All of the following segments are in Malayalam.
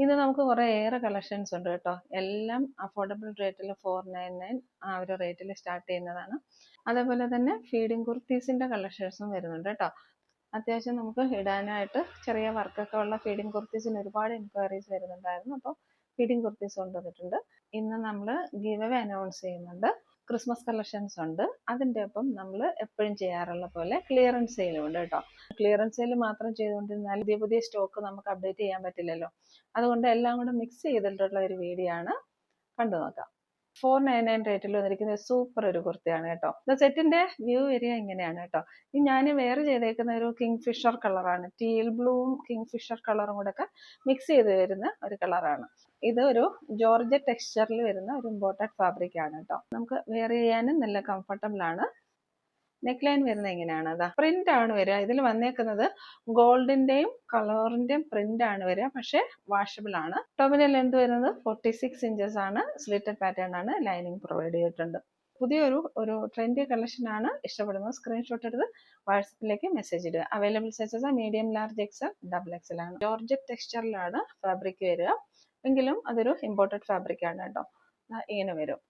ഇത് നമുക്ക് കുറേയേറെ കളക്ഷൻസ് ഉണ്ട് കേട്ടോ. എല്ലാം അഫോർഡബിൾ റേറ്റിൽ 499 ആ ഒരു റേറ്റിൽ സ്റ്റാർട്ട് ചെയ്യുന്നതാണ്. അതേപോലെ തന്നെ ഫീഡിങ് കുർത്തീസിന്റെ കളക്ഷൻസും വരുന്നുണ്ട് കേട്ടോ. അത്യാവശ്യം നമുക്ക് ഇടാനായിട്ട് ചെറിയ വർക്കൊക്കെ ഉള്ള ഫീഡിങ് കുർത്തീസിന് ഒരുപാട് എൻക്വയറീസ് വരുന്നുണ്ടായിരുന്നു. അപ്പോൾ ഫീഡിങ് കുർത്തീസ് കൊണ്ടുവന്നിട്ടുണ്ട്. ഇന്ന് നമ്മൾ ഗിവ് അവേ അനൗൺസ് ചെയ്യുന്നുണ്ട്. ക്രിസ്മസ് കളക്ഷൻസ് ഉണ്ട്. അതിൻ്റെ ഒപ്പം നമ്മൾ എപ്പോഴും ചെയ്യാറുള്ള പോലെ ക്ലിയറൻസ് സെയിലും ഉണ്ട് കേട്ടോ. ക്ലിയറൻസ് സെയിൽ മാത്രം ചെയ്തുകൊണ്ടിരുന്നാൽ പുതിയ പുതിയ സ്റ്റോക്ക് നമുക്ക് അപ്ഡേറ്റ് ചെയ്യാൻ പറ്റില്ലല്ലോ. അതുകൊണ്ട് എല്ലാം കൂടെ മിക്സ് ചെയ്തിട്ടുള്ള ഒരു വീഡിയോ ആണ്. കണ്ടു നോക്കാം. 499 റേറ്റിൽ വന്നിരിക്കുന്ന സൂപ്പർ ഒരു കുർത്തിയാണ് കേട്ടോ. സെറ്റിന്റെ വ്യൂ വരിക ഇങ്ങനെയാണ് കേട്ടോ. ഈ ഞാൻ വേറെ ചെയ്തേക്കുന്ന ഒരു കിങ് ഫിഷർ കളറാണ്. ടീൽ ബ്ലൂവും കിങ് ഫിഷർ കളറും കൂടെ ഒക്കെ മിക്സ് ചെയ്ത് വരുന്ന ഒരു കളറാണ്. ഇത് ഒരു ജോർജറ്റ് ടെക്സ്ചറിൽ വരുന്ന ഒരു ഇമ്പോർട്ടഡ് ഫാബ്രിക് ആണ് കേട്ടോ. നമുക്ക് വെയർ ചെയ്യാനും നല്ല കംഫർട്ടബിൾ ആണ്. നെക്ക് ലൈൻ വരുന്നത് എങ്ങനെയാണ്? അതാ പ്രിന്റ് ആണ് വരിക. ഇതിൽ വന്നേക്കുന്നത് ഗോൾഡിന്റെയും കളറിന്റെയും പ്രിന്റ് ആണ് വരിക. പക്ഷെ വാഷബിൾ ആണ്. ടോപ്പിന്റെ ലെന്ത് വരുന്നത് 46 ഇഞ്ചസ് ആണ്. സ്ലിറ്റഡ് പാറ്റേൺ ആണ്. ലൈനിങ് പ്രൊവൈഡ് ചെയ്തിട്ടുണ്ട്. പുതിയൊരു ട്രെൻഡി കളക്ഷൻ ആണ്. ഇഷ്ടപ്പെടുന്നത് സ്ക്രീൻഷോട്ട് എടുത്ത് വാട്സപ്പിലേക്ക് മെസ്സേജ് ഇടുക. Available sizes medium, large, XL, double XL ആണ്. ജോർജറ്റ് ടെക്സ്ചറിലാണ് ഫാബ്രിക് വരിക. എങ്കിലും അതൊരു ഇമ്പോർട്ടഡ് ഫാബ്രിക് ആണ് കേട്ടോ. ഇങ്ങനെ വരും.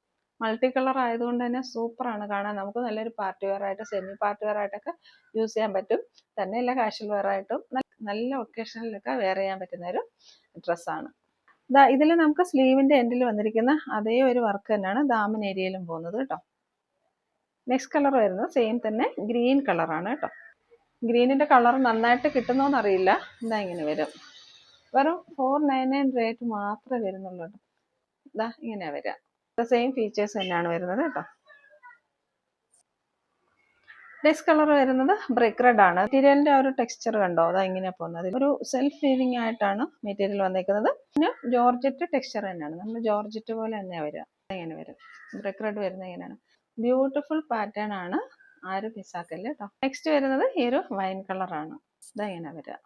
മൾട്ടി കളർ ആയതുകൊണ്ട് തന്നെ സൂപ്പറാണ് കാണാൻ. നമുക്ക് നല്ലൊരു പാർട്ടി വെയർ ആയിട്ട്, സെമി പാർട്ടി വെയർ ആയിട്ടൊക്കെ യൂസ് ചെയ്യാൻ പറ്റും. തന്നെയല്ല കാഷ്വൽ വെയർ ആയിട്ടും നല്ല ഒക്കേഷനിലൊക്കെ വെയർ ചെയ്യാൻ പറ്റുന്ന ഒരു ഡ്രസ്സാണ്. ഇതിൽ നമുക്ക് സ്ലീവിന്റെ എൻഡിൽ വന്നിരിക്കുന്ന അതേ ഒരു വർക്ക് തന്നെയാണ് ദാമൻ ഏരിയയിലും പോകുന്നത് കേട്ടോ. നെക്സ്റ്റ് കളർ വരുന്നത് സെയിം തന്നെ ഗ്രീൻ കളറാണ് കേട്ടോ. ഗ്രീനിന്റെ കളർ നന്നായിട്ട് കിട്ടുന്നോന്നറിയില്ല. ഇങ്ങനെ വരും. വെറും 499 റേറ്റ് മാത്രമേ വരുന്നുള്ളൂ. ഇങ്ങനെ വരിക. സെയിം ഫീച്ചേഴ്സ് തന്നെയാണ് വരുന്നത് കേട്ടോ. നെക്സ്റ്റ് കളർ വരുന്നത് ബ്രിക്ക് റെഡ് ആണ്. മെറ്റീരിയലിന്റെ ആ ഒരു ടെക്സ്ചർ കണ്ടോ? ഇങ്ങനെ പോകുന്നത് ഒരു സെൽഫ് വീവിങ് ആയിട്ടാണ് മെറ്റീരിയൽ വന്നേക്കുന്നത്. പിന്നെ ജോർജറ്റ് ടെക്സ്ചർ തന്നെയാണ്. നമ്മൾ ജോർജറ്റ് പോലെ തന്നെയാണ് വരിക. ഇങ്ങനെ വരും. ബ്രിക്ക് റെഡ് വരുന്നത് ഇങ്ങനെയാണ്. ബ്യൂട്ടിഫുൾ പാറ്റേൺ ആണ്. ആരും മിസ്സാക്കല്ലേ കേട്ടോ. നെക്സ്റ്റ് വരുന്നത് ഈ ഒരു വൈൻ കളറാണ്. ഇങ്ങനെ വരിക.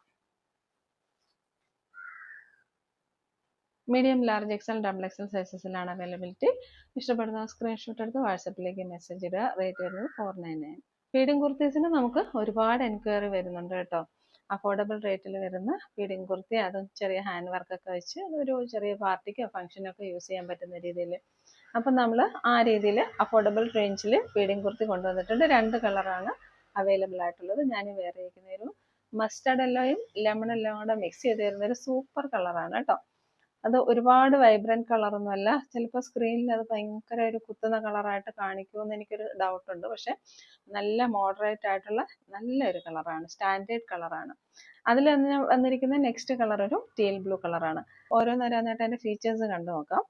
Medium, large, XL, double XL സൈസസിലാണ് അവൈലബിലിറ്റി. ഇഷ്ടപ്പെടുന്ന സ്ക്രീൻഷോട്ട് എടുത്ത് വാട്സപ്പിലേക്ക് മെസ്സേജ് ഇടുക. റേറ്റ് വരുന്നത് 499. ഫീഡിങ് കുർത്തീസിന് നമുക്ക് ഒരുപാട് എൻക്വയറി വരുന്നുണ്ട് കേട്ടോ. അഫോർഡബിൾ റേറ്റിൽ വരുന്ന ഫീഡിങ് കുർത്തി, അതും ചെറിയ ഹാൻഡ് വർക്കൊക്കെ വെച്ച് ഒരു ചെറിയ പാർട്ടിക്കോ ഫംഗ്ഷനൊക്കെ യൂസ് ചെയ്യാൻ പറ്റുന്ന രീതിയിൽ. അപ്പം നമ്മൾ ആ രീതിയിൽ അഫോർഡബിൾ റേഞ്ചിൽ ഫീഡിങ് കുർത്തി കൊണ്ടുവന്നിട്ടുണ്ട്. 2 കളറാണ് അവൈലബിൾ ആയിട്ടുള്ളത്. ഞാൻ വേറെ ഇരിക്കുന്ന ഒരു മസ്റ്റർഡ് യെല്ലോയും ലെമൺ യെല്ലോ കൂടെ മിക്സ് ചെയ്ത് തരുന്ന ഒരു സൂപ്പർ കളറാണ് കേട്ടോ. അത് ഒരുപാട് വൈബ്രന്റ് കളറൊന്നും അല്ല. ചിലപ്പോൾ സ്ക്രീനിൽ അത് ഭയങ്കര ഒരു കുത്തുന്ന കളറായിട്ട് കാണിക്കുമെന്ന് എനിക്കൊരു ഡൗട്ടുണ്ട്. പക്ഷെ നല്ല മോഡറേറ്റ് ആയിട്ടുള്ള നല്ലൊരു കളറാണ്. സ്റ്റാൻഡേർഡ് കളറാണ്. അതിൽ വന്നിരിക്കുന്ന നെക്സ്റ്റ് കളർ ഒരു ടീൽ ബ്ലൂ കളറാണ്. ഓരോന്നോരോന്നായിട്ട് അതിന്റെ ഫീച്ചേഴ്സ് കണ്ടു നോക്കാം.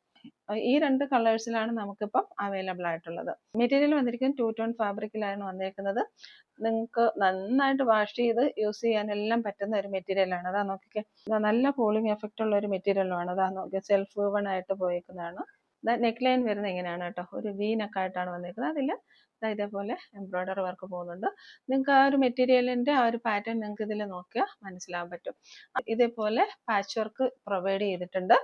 ഈ 2 കളേഴ്സിലാണ് നമുക്കിപ്പം അവൈലബിൾ ആയിട്ടുള്ളത്. മെറ്റീരിയൽ വന്നിരിക്കുന്നത് 2 ടോൺ ഫാബ്രിക്കിലാണ് വന്നേക്കുന്നത്. നിങ്ങൾക്ക് നന്നായിട്ട് വാഷ് ചെയ്ത് യൂസ് ചെയ്യാനെല്ലാം പറ്റുന്ന ഒരു മെറ്റീരിയലാണ്. അതാ നോക്കിക്കേ, നല്ല കൂളിംഗ് എഫക്റ്റ് ഉള്ള ഒരു മെറ്റീരിയലാണ്. അതാ നോക്കിയാൽ സെൽഫ് വൂവൺ ആയിട്ട് പോയേക്കുന്നതാണ്. നെക്ക് ലൈൻ വരുന്നത് എങ്ങനെയാണ് കേട്ടോ. ഒരു വി നെക്കായിട്ടാണ് വന്നേക്കുന്നത്. അതിൽ ഇതേപോലെ എംബ്രോയിഡറി വർക്ക് പോകുന്നുണ്ട്. നിങ്ങൾക്ക് ആ ഒരു മെറ്റീരിയലിന്റെ ആ ഒരു പാറ്റേൺ നിങ്ങൾക്ക് ഇതിൽ നോക്കിയാൽ മനസ്സിലാകാൻ പറ്റും. ഇതേപോലെ പാച്ച് വർക്ക് പ്രൊവൈഡ് ചെയ്തിട്ടുണ്ട്.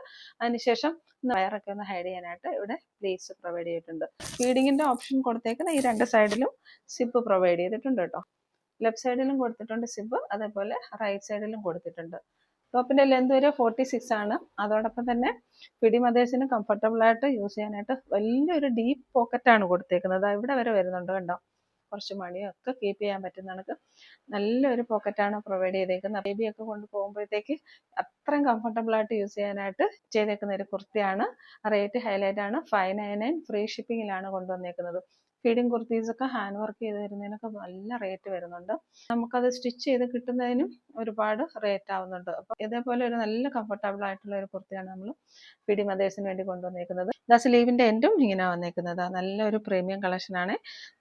അതിനുശേഷം വയറൊക്കെ ഒന്ന് ഹൈഡ് ചെയ്യാനായിട്ട് ഇവിടെ പ്ലീറ്റ്സ് പ്രൊവൈഡ് ചെയ്തിട്ടുണ്ട്. ഫീഡിങ്ങിന്റെ ഓപ്ഷൻ കൊടുത്തേക്കുന്ന ഈ 2 സൈഡിലും സിബ് പ്രൊവൈഡ് ചെയ്തിട്ടുണ്ട് കേട്ടോ. ലെഫ്റ്റ് സൈഡിലും കൊടുത്തിട്ടുണ്ട് സിബ്, അതേപോലെ റൈറ്റ് സൈഡിലും കൊടുത്തിട്ടുണ്ട്. ടോപ്പിന്റെ ലെന്ത് വരെ 46 ആണ്. അതോടൊപ്പം തന്നെ പിടി മദേഴ്സിന് കംഫർട്ടബിൾ ആയിട്ട് യൂസ് ചെയ്യാനായിട്ട് വലിയൊരു ഡീപ്പ് പോക്കറ്റാണ് കൊടുത്തേക്കുന്നത്. ഇവിടെ വരെ വരുന്നുണ്ട് കണ്ടോ. കുറച്ച് മണിയൊക്കെ കീപ്പ് ചെയ്യാൻ പറ്റുന്ന കണക്ക് നല്ലൊരു പോക്കറ്റാണ് പ്രൊവൈഡ് ചെയ്തേക്കുന്നത്. ബേബിയൊക്കെ കൊണ്ട് പോകുമ്പോഴത്തേക്ക് അത്രയും കംഫർട്ടബിൾ ആയിട്ട് യൂസ് ചെയ്യാനായിട്ട് ചെയ്തേക്കുന്ന ഒരു കുർത്തിയാണ്. റേറ്റ് ഹൈലൈറ്റ് ആണ്. 599 ഫ്രീ ഷിപ്പിങ്ങിലാണ് കൊണ്ടുവന്നേക്കുന്നത്. ഫീഡിങ് കുർത്തീസ് ഒക്കെ ഹാൻഡ് വർക്ക് ചെയ്ത് വരുന്നതിനൊക്കെ നല്ല റേറ്റ് വരുന്നുണ്ട്. നമുക്കത് സ്റ്റിച്ച് ചെയ്ത് കിട്ടുന്നതിനും ഒരുപാട് റേറ്റ് ആവുന്നുണ്ട്. അപ്പം ഇതേപോലെ ഒരു നല്ല കംഫർട്ടബിൾ ആയിട്ടുള്ള ഒരു കുർത്തിയാണ് നമ്മൾ പിടി മദേഴ്സിന് വേണ്ടി കൊണ്ടുവന്നേക്കുന്നത്. സ്ലീവിന്റെ എൻഡും ഇങ്ങനെ വന്നേക്കുന്നത് നല്ലൊരു പ്രീമിയം കളക്ഷൻ ആണ്.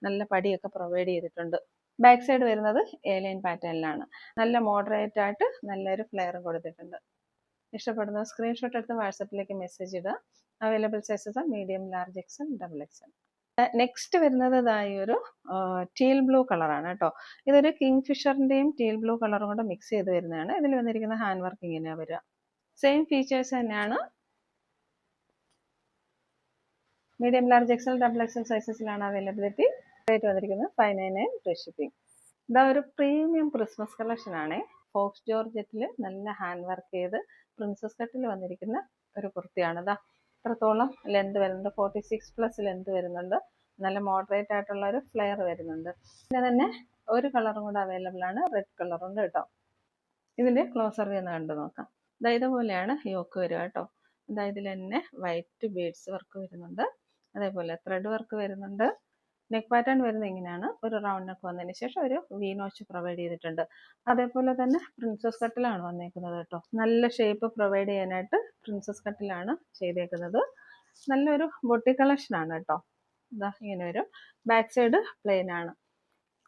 നല്ല പടിയൊക്കെ പ്രൊവൈഡ് ചെയ്തിട്ടുണ്ട്. ബാക്ക് സൈഡ് വരുന്നത് എ-ലൈൻ പാറ്റേണിലാണ്. നല്ല മോഡറേറ്റ് ആയിട്ട് നല്ലൊരു ഫ്ലെയറും കൊടുത്തിട്ടുണ്ട്. ഇഷ്ടപ്പെടുന്ന സ്ക്രീൻഷോട്ട് എടുത്ത് വാട്സപ്പിലേക്ക് മെസ്സേജ് ഇടുക. Available sizes medium, large, XL, double XL. Next വരുന്നത് ഒരു ടീൽ ബ്ലൂ കളറാണ് കേട്ടോ. ഇതൊരു കിങ് ഫിഷറിന്റെയും ടീൽ ബ്ലൂ കളറും കൂടെ മിക്സ് ചെയ്ത് വരുന്നതാണ്. ഇതിൽ വന്നിരിക്കുന്ന ഹാൻഡ് വർക്ക് ഇങ്ങനെയാണ് വരിക. സെയിം ഫീച്ചേഴ്സ് തന്നെയാണ്. Medium, large, XL, double XL സൈസസിലാണ് അവൈലബിലിറ്റി. റേറ്റ് വന്നിരിക്കുന്നത് 599 ഫ്രീ ഷിപ്പിംഗ്. ഒരു പ്രീമിയം ക്രിസ്മസ് കളക്ഷൻ ആണ്. ഫോക്സ് ജോർജറ്റിൽ നല്ല ഹാൻഡ് വർക്ക് ചെയ്ത് പ്രിൻസസ് കട്ടിൽ വന്നിരിക്കുന്ന ഒരു കുർത്തിയാണ്. ഇതാ ഇത്രത്തോളം ലെന്ത് വരുന്നുണ്ട്, 46+ ലെന്ത് വരുന്നുണ്ട്. നല്ല മോഡറേറ്റ് ആയിട്ടുള്ള ഒരു ഫ്ലെയർ വരുന്നുണ്ട്. പിന്നെ തന്നെ ഒരു കളറും കൂടെ അവൈലബിൾ ആണ്, റെഡ് കളറുണ്ട് കേട്ടോ. ഇതിന്റെ ക്ലോസർ വ്യൂ ഒന്ന് കണ്ടു നോക്കാം. ഇതുപോലെയാണ് യോക്ക് വരിക കേട്ടോ. ഇതിൽ തന്നെ വൈറ്റ് ബീഡ്സ് വർക്ക് വരുന്നുണ്ട്, അതേപോലെ ത്രെഡ് വർക്ക് വരുന്നുണ്ട്. നെക്ക് പാറ്റേൺ വരുന്നത് ഇങ്ങനെയാണ്, ഒരു റൗണ്ട് നെക്ക് വന്നതിന് ശേഷം ഒരു വി നോച്ച് പ്രൊവൈഡ് ചെയ്തിട്ടുണ്ട്. അതേപോലെ തന്നെ പ്രിൻസസ് കട്ടിലാണ് വന്നേക്കുന്നത് കേട്ടോ. നല്ല ഷേപ്പ് പ്രൊവൈഡ് ചെയ്യാനായിട്ട് പ്രിൻസസ് കട്ടിലാണ് ചെയ്തേക്കുന്നത്. നല്ലൊരു ബൊട്ടി കളക്ഷനാണ് കേട്ടോ. ഇങ്ങനെ വരും. ബാക്ക് സൈഡ് പ്ലെയിൻ ആണ്.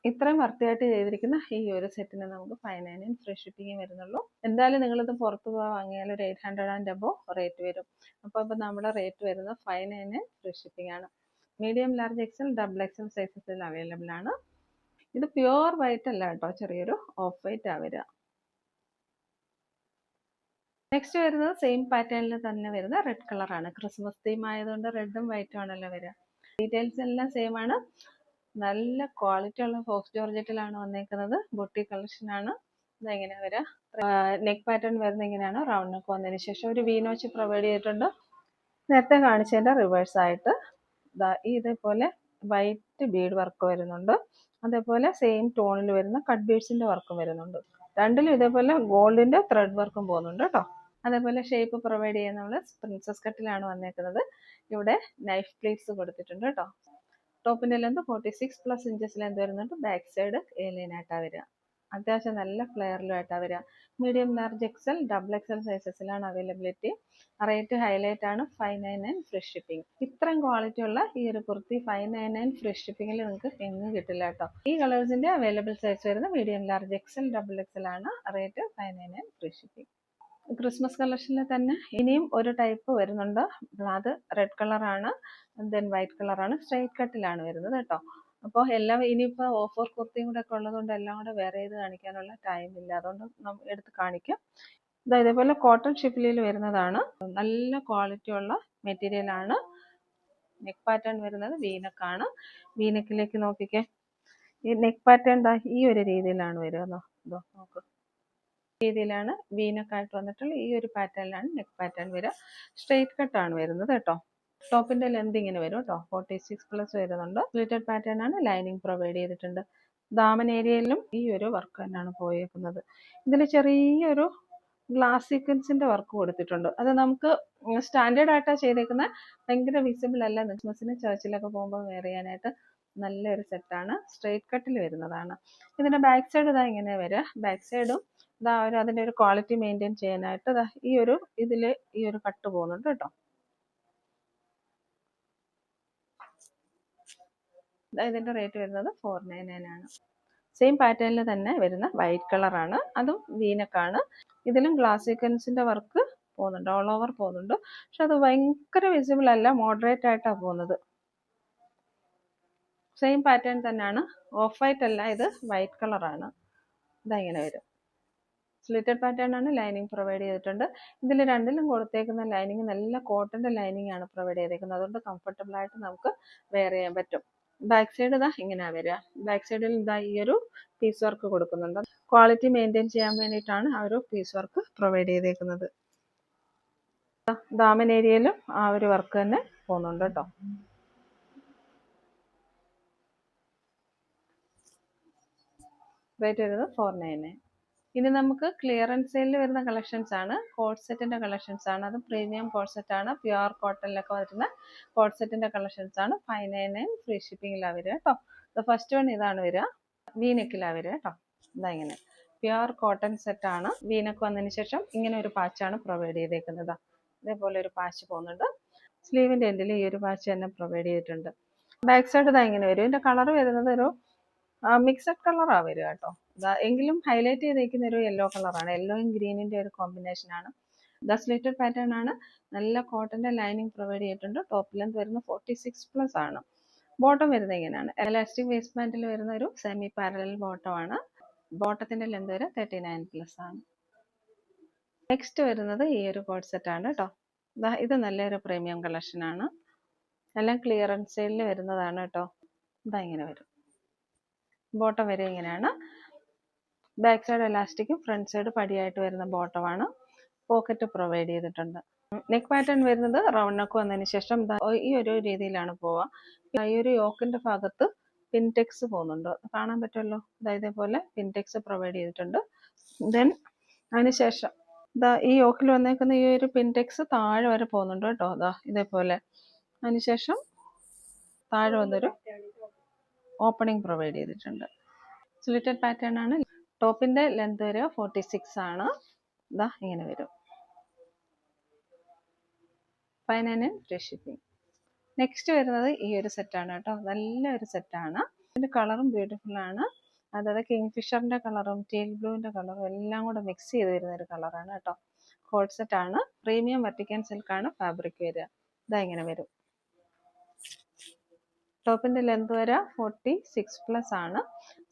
ഇത്രയും വൃത്തിയായിട്ട് ചെയ്തിരിക്കുന്ന ഈ ഒരു സെറ്റിന് നമുക്ക് 599 ഫ്രീ ഷിപ്പിംഗ് വരുന്നുള്ളൂ. എന്തായാലും നിങ്ങളിത് പുറത്ത് പോകാൻ വാങ്ങിയാൽ ഒരു 800 ആൻഡ് അബോവ് റേറ്റ് വരും. അപ്പോൾ നമ്മുടെ റേറ്റ് വരുന്നത് 599 ഫ്രീ ഷിപ്പിംഗ് ആണ്. Medium, large, XL, double XL സൈസസിൽ അവൈലബിൾ ആണ്. ഇത് പ്യുവർ വൈറ്റ് അല്ല കേട്ടോ, ചെറിയൊരു ഓഫ് വൈറ്റ് ആ വരിക. നെക്സ്റ്റ് വരുന്നത് സെയിം പാറ്റേണിൽ തന്നെ വരുന്ന റെഡ് കളറാണ്. ക്രിസ്മസ് തീം ആയതുകൊണ്ട് റെഡും വൈറ്റും ആണല്ലോ വരിക. ഡീറ്റെയിൽസ് എല്ലാം സെയിം ആണ്. നല്ല ക്വാളിറ്റി ഉള്ള ഫോക്സ് ജോർജറ്റിലാണ് വന്നേക്കുന്നത്. ബൊട്ടി കളക്ഷൻ ആണ്. ഇതെങ്ങനെ വരിക, നെക്ക് പാറ്റേൺ വരുന്നത് ഇങ്ങനെയാണ്. റൗണ്ട് നെക്ക് വന്നതിന് ശേഷം ഒരു വി നോച്ച് പ്രൊവൈഡ് ചെയ്തിട്ടുണ്ട്. നേരത്തെ കാണിച്ചതിൻ്റെ റിവേഴ്സ് ആയിട്ട് ഇതേപോലെ വൈറ്റ് ബീഡ് വർക്ക് വരുന്നുണ്ട്. അതേപോലെ സെയിം ടോണിൽ വരുന്ന കട്ട് ബീഡ്സിന്റെ വർക്കും വരുന്നുണ്ട്. രണ്ടിലും ഇതേപോലെ ഗോൾഡിന്റെ ത്രെഡ് വർക്കും പോകുന്നുണ്ട് കേട്ടോ. അതേപോലെ ഷേപ്പ് പ്രൊവൈഡ് ചെയ്യാൻ നമ്മൾ പ്രിൻസസ് കട്ടിലാണ് വന്നേക്കുന്നത്. ഇവിടെ നൈഫ് പ്ലീറ്റ്സ് കൊടുത്തിട്ടുണ്ട് കേട്ടോ. ടോപ്പിന്റെ ലെന്ത് 46+ ഇഞ്ചസ് ലെന്ത് വരുന്നുണ്ട്. ബാക്ക് സൈഡ് ഏലൈനായിട്ടാണ് വരിക. അത്യാവശ്യം നല്ല ഫ്ലെയറിലുമായിട്ടാണ് വരിക. Medium, large, XL, double XL സൈസസിലാണ് അവൈലബിലിറ്റി. റേറ്റ് ഹൈലൈറ്റ് ആണ്, 599 ഫ്രീ ഷിപ്പിംഗ്. ഇത്രയും ക്വാളിറ്റി ഉള്ള ഈ ഒരു കുർത്തി 599 ഫ്രീ ഷിപ്പിംഗിൽ നിങ്ങൾക്ക് എങ്ങും കിട്ടില്ല കേട്ടോ. ഈ കളേഴ്സിന്റെ അവൈലബിൾ സൈസ് വരുന്നത് medium, large, XL, double XL ആണ്. Rate 599 free shipping. ക്രിസ്മസ് കളക്ഷനിൽ തന്നെ ഇനിയും ഒരു ടൈപ്പ് വരുന്നുണ്ട്. അത് റെഡ് കളറാണ്, ദെൻ വൈറ്റ് കളറാണ്, സ്ട്രൈറ്റ് കട്ടിലാണ് വരുന്നത് കേട്ടോ. അപ്പോൾ എല്ലാം ഇനിയിപ്പോൾ ഓഫർ കുർത്തിയും കൂടെ ഒക്കെ ഉള്ളതുകൊണ്ട് എല്ലാം കൂടെ വേറെ ചെയ്ത് കാണിക്കാനുള്ള ടൈം ഇല്ല, അതുകൊണ്ട് എടുത്ത് കാണിക്കാം. ഇതേപോലെ കോട്ടൺ ഷിഫ്ലിയിൽ വരുന്നതാണ്. നല്ല ക്വാളിറ്റി ഉള്ള മെറ്റീരിയൽ ആണ്. നെക്ക് പാറ്റേൺ വരുന്നത് വീനക്കാണ്. വീനക്കിലേക്ക് നോക്കിക്കേ, ഈ നെക്ക് പാറ്റേൺ ഈ ഒരു രീതിയിലാണ് വരിക. നോക്ക്, രീതിയിലാണ് വീനക്കായിട്ട് വന്നിട്ടുള്ള ഈ ഒരു പാറ്റേണിലാണ് നെക്ക് പാറ്റേൺ വരിക. സ്ട്രെയിറ്റ് കട്ടാണ് വരുന്നത് കേട്ടോ. ടോപ്പിന്റെ ലെന്ത് ഇങ്ങനെ വരും കേട്ടോ, 46+ വരുന്നുണ്ട്. സ്ലിറ്റഡ് പാറ്റേൺ ആണ്, ലൈനിങ് പ്രൊവൈഡ് ചെയ്തിട്ടുണ്ട്. ദാമൻ ഏരിയയിലും ഈ ഒരു വർക്ക് തന്നെയാണ് പോയേക്കുന്നത്. ഇതിൽ ചെറിയൊരു ഗ്ലാസ് സീക്വൻസിന്റെ വർക്ക് കൊടുത്തിട്ടുണ്ട്. അത് നമുക്ക് സ്റ്റാൻഡേർഡ് ആയിട്ടാണ് ചെയ്തേക്കുന്നത്, ഭയങ്കര വിസിബിൾ അല്ല. ക്രിസ്മസിന് ചർച്ചിലൊക്കെ പോകുമ്പോൾ വെയർ ചെയ്യാനായിട്ട് നല്ലൊരു സെറ്റാണ്. സ്ട്രെയിറ്റ് കട്ടിൽ വരുന്നതാണ്. ഇതിന്റെ ബാക്ക് സൈഡ് ഇങ്ങനെ വരിക. ബാക്ക് സൈഡും അതിന്റെ ഒരു ക്വാളിറ്റി മെയിൻറ്റെയിൻ ചെയ്യാനായിട്ട് ഈ ഒരു കട്ട് പോകുന്നുണ്ട് കേട്ടോ. ഇതിന്റെ റേറ്റ് വരുന്നത് 499 ആണ്. സെയിം പാറ്റേണിൽ തന്നെ വരുന്ന വൈറ്റ് കളറാണ്, അതും വീനക്കാണ്. ഇതിലും ഗ്ലാസ് സീക്വൻസിന്റെ വർക്ക് പോകുന്നുണ്ട്, ഓൾ ഓവർ പോകുന്നുണ്ട്. പക്ഷെ അത് ഭയങ്കര വിസിബിൾ അല്ല, മോഡറേറ്റ് ആയിട്ടാണ് പോകുന്നത്. സെയിം പാറ്റേൺ തന്നെയാണ്, ഓഫ് വൈറ്റ് അല്ല, ഇത് വൈറ്റ് കളറാണ്. ഇങ്ങനെ വരും. സ്ലിറ്റഡ് പാറ്റേൺ ആണ്, ലൈനിങ് പ്രൊവൈഡ് ചെയ്തിട്ടുണ്ട്. ഇതിൽ രണ്ടിലും കൊടുത്തേക്കുന്ന ലൈനിങ് നല്ല കോട്ടന്റെ ലൈനിങ് ആണ് പ്രൊവൈഡ് ചെയ്തേക്കുന്നത്, അതുകൊണ്ട് കംഫർട്ടബിൾ ആയിട്ട് നമുക്ക് വെയർ ചെയ്യാൻ പറ്റും. ബാക്ക് സൈഡ് ഇങ്ങനെയാ വരിക. ബാക്ക് സൈഡിൽ ഈ ഒരു പീസ് വർക്ക് കൊടുക്കുന്നുണ്ട്. ക്വാളിറ്റി മെയിൻറ്റെയിൻ ചെയ്യാൻ വേണ്ടിയിട്ടാണ് ആ ഒരു പീസ് വർക്ക് പ്രൊവൈഡ് ചെയ്തേക്കുന്നത്. ദാമൻ ഏരിയയിലും ആ ഒരു വർക്ക് തന്നെ പോകുന്നുണ്ട് കേട്ടോ. റേറ്റ് വരുന്നത് 499. ഇനി നമുക്ക് ക്ലിയറൻസ് സെയിലിൽ വരുന്ന കളക്ഷൻസ് ആണ്, കോട്ട് സെറ്റിന്റെ കളക്ഷൻസ് ആണ്. അത് പ്രീമിയം കോട്ട് സെറ്റ് ആണ്, പ്യുവർ കോട്ടണിലൊക്കെ വരുന്ന കോട്ട് സെറ്റിന്റെ കളക്ഷൻസ് ആണ്. 599 ഫ്രീ ഷിപ്പിംഗിലാണ് വരിക കേട്ടോ. ഫസ്റ്റ് വൺ ഇതാണ് വരിക, വീനെക്കിലാണ് വരിക കേട്ടോ. ഇങ്ങനെ പ്യുവർ കോട്ടൺ സെറ്റ് ആണ്. വീനക്ക് വന്നതിന് ശേഷം ഇങ്ങനെ ഒരു പാച്ചാണ് പ്രൊവൈഡ് ചെയ്തേക്കുന്നത്. ഇതേപോലെ ഒരു പാച്ച് പോകുന്നുണ്ട്. സ്ലീവിന്റെ എൻഡിൽ ഈ ഒരു പാച്ച് തന്നെ പ്രൊവൈഡ് ചെയ്തിട്ടുണ്ട്. ബാക്ക് സൈഡ് ഇങ്ങനെ വരും. ഇതിന്റെ കളർ വരുന്നത് ഒരു മിക്സഡ് കളറാണ് വരിക കേട്ടോ. എങ്കിലും ഹൈലൈറ്റ് ചെയ്തേക്കുന്ന ഒരു യെല്ലോ കളറാണ്, യെല്ലോയും ഗ്രീനിന്റെ ഒരു കോമ്പിനേഷൻ ആണ്. സ്ലിറ്റഡ് പാറ്റേൺ ആണ്, നല്ല കോട്ടന്റെ ലൈനിങ് പ്രൊവൈഡ് ചെയ്തിട്ടുണ്ട്. ടോപ്പ് ലെന്ത് വരുന്നത് 46+ ആണ്. ബോട്ടം വരുന്നത് ഇങ്ങനെയാണ്, എലാസ്റ്റിക് വേസ്റ്റ് ബാൻഡിൽ വരുന്ന ഒരു സെമി പാരലൽ ബോട്ടം ആണ്. ബോട്ടത്തിന്റെ ലെന്ത് വരെ 39+ ആണ്. നെക്സ്റ്റ് വരുന്നത് ഈ ഒരു കോട്ട് സെറ്റ് ആണ് കേട്ടോ. ഇത് നല്ലൊരു പ്രീമിയം കളക്ഷൻ ആണ്, എല്ലാം ക്ലിയറൻസ് സെയിലിൽ വരുന്നതാണ് കേട്ടോ. ഇങ്ങനെ വരും. ബോട്ടം വരെ ഇങ്ങനെയാണ്. ബാക്ക് സൈഡ് എലാസ്റ്റിക്കും ഫ്രണ്ട് സൈഡ് പടിയായിട്ട് വരുന്ന ബോട്ടമാണ്. പോക്കറ്റ് പ്രൊവൈഡ് ചെയ്തിട്ടുണ്ട്. നെക്ക് പാറ്റേൺ വരുന്നത് റൗണ്ട് നെക്ക് വന്നതിന് ശേഷം ഈ ഒരു രീതിയിലാണ് പോവുക. ഈ ഒരു യോക്കിന്റെ ഭാഗത്ത് പിൻടെക്സ് പോകുന്നുണ്ട്, കാണാൻ പറ്റുമല്ലോ. ഇതേപോലെ പിൻടെക്സ് പ്രൊവൈഡ് ചെയ്തിട്ടുണ്ട്. ദെൻ അതിനുശേഷം ഈ യോക്കിൽ വന്നേക്കുന്ന ഈ ഒരു പിൻടെക്സ് താഴെ വരെ പോകുന്നുണ്ട് കേട്ടോ. ഇതേപോലെ. അതിനുശേഷം താഴെ വന്നൊരു ഓപ്പണിംഗ് പ്രൊവൈഡ് ചെയ്തിട്ടുണ്ട്. സ്ലിറ്റഡ് പാറ്റേൺ ആണ്. ടോപ്പിന്റെ ലെങ്ത് വരെ 46 ആണ്. ഇങ്ങനെ വരും. 599 ഫ്രീ ഷിപ്പിംഗ്. നെക്സ്റ്റ് വരുന്നത് ഈ ഒരു സെറ്റാണ് കേട്ടോ. നല്ലൊരു സെറ്റാണ്. ഇതിന്റെ കളറും ബ്യൂട്ടിഫുൾ ആണ്. അതായത് കിങ്ഫിഷറിന്റെ കളറും ടീൽ ബ്ലൂവിന്റെ കളറും എല്ലാം കൂടെ മിക്സ് ചെയ്ത് വരുന്ന ഒരു കളറാണ് കേട്ടോ. കോഡ് സെറ്റ് ആണ്. പ്രീമിയം വെർട്ടിക്കൻ സിൽക്കാണ് ഫാബ്രിക് വരിക. ഇങ്ങനെ വരും. ടോപ്പിന്റെ ലെങ്ത് വരെ 46+ ആണ്.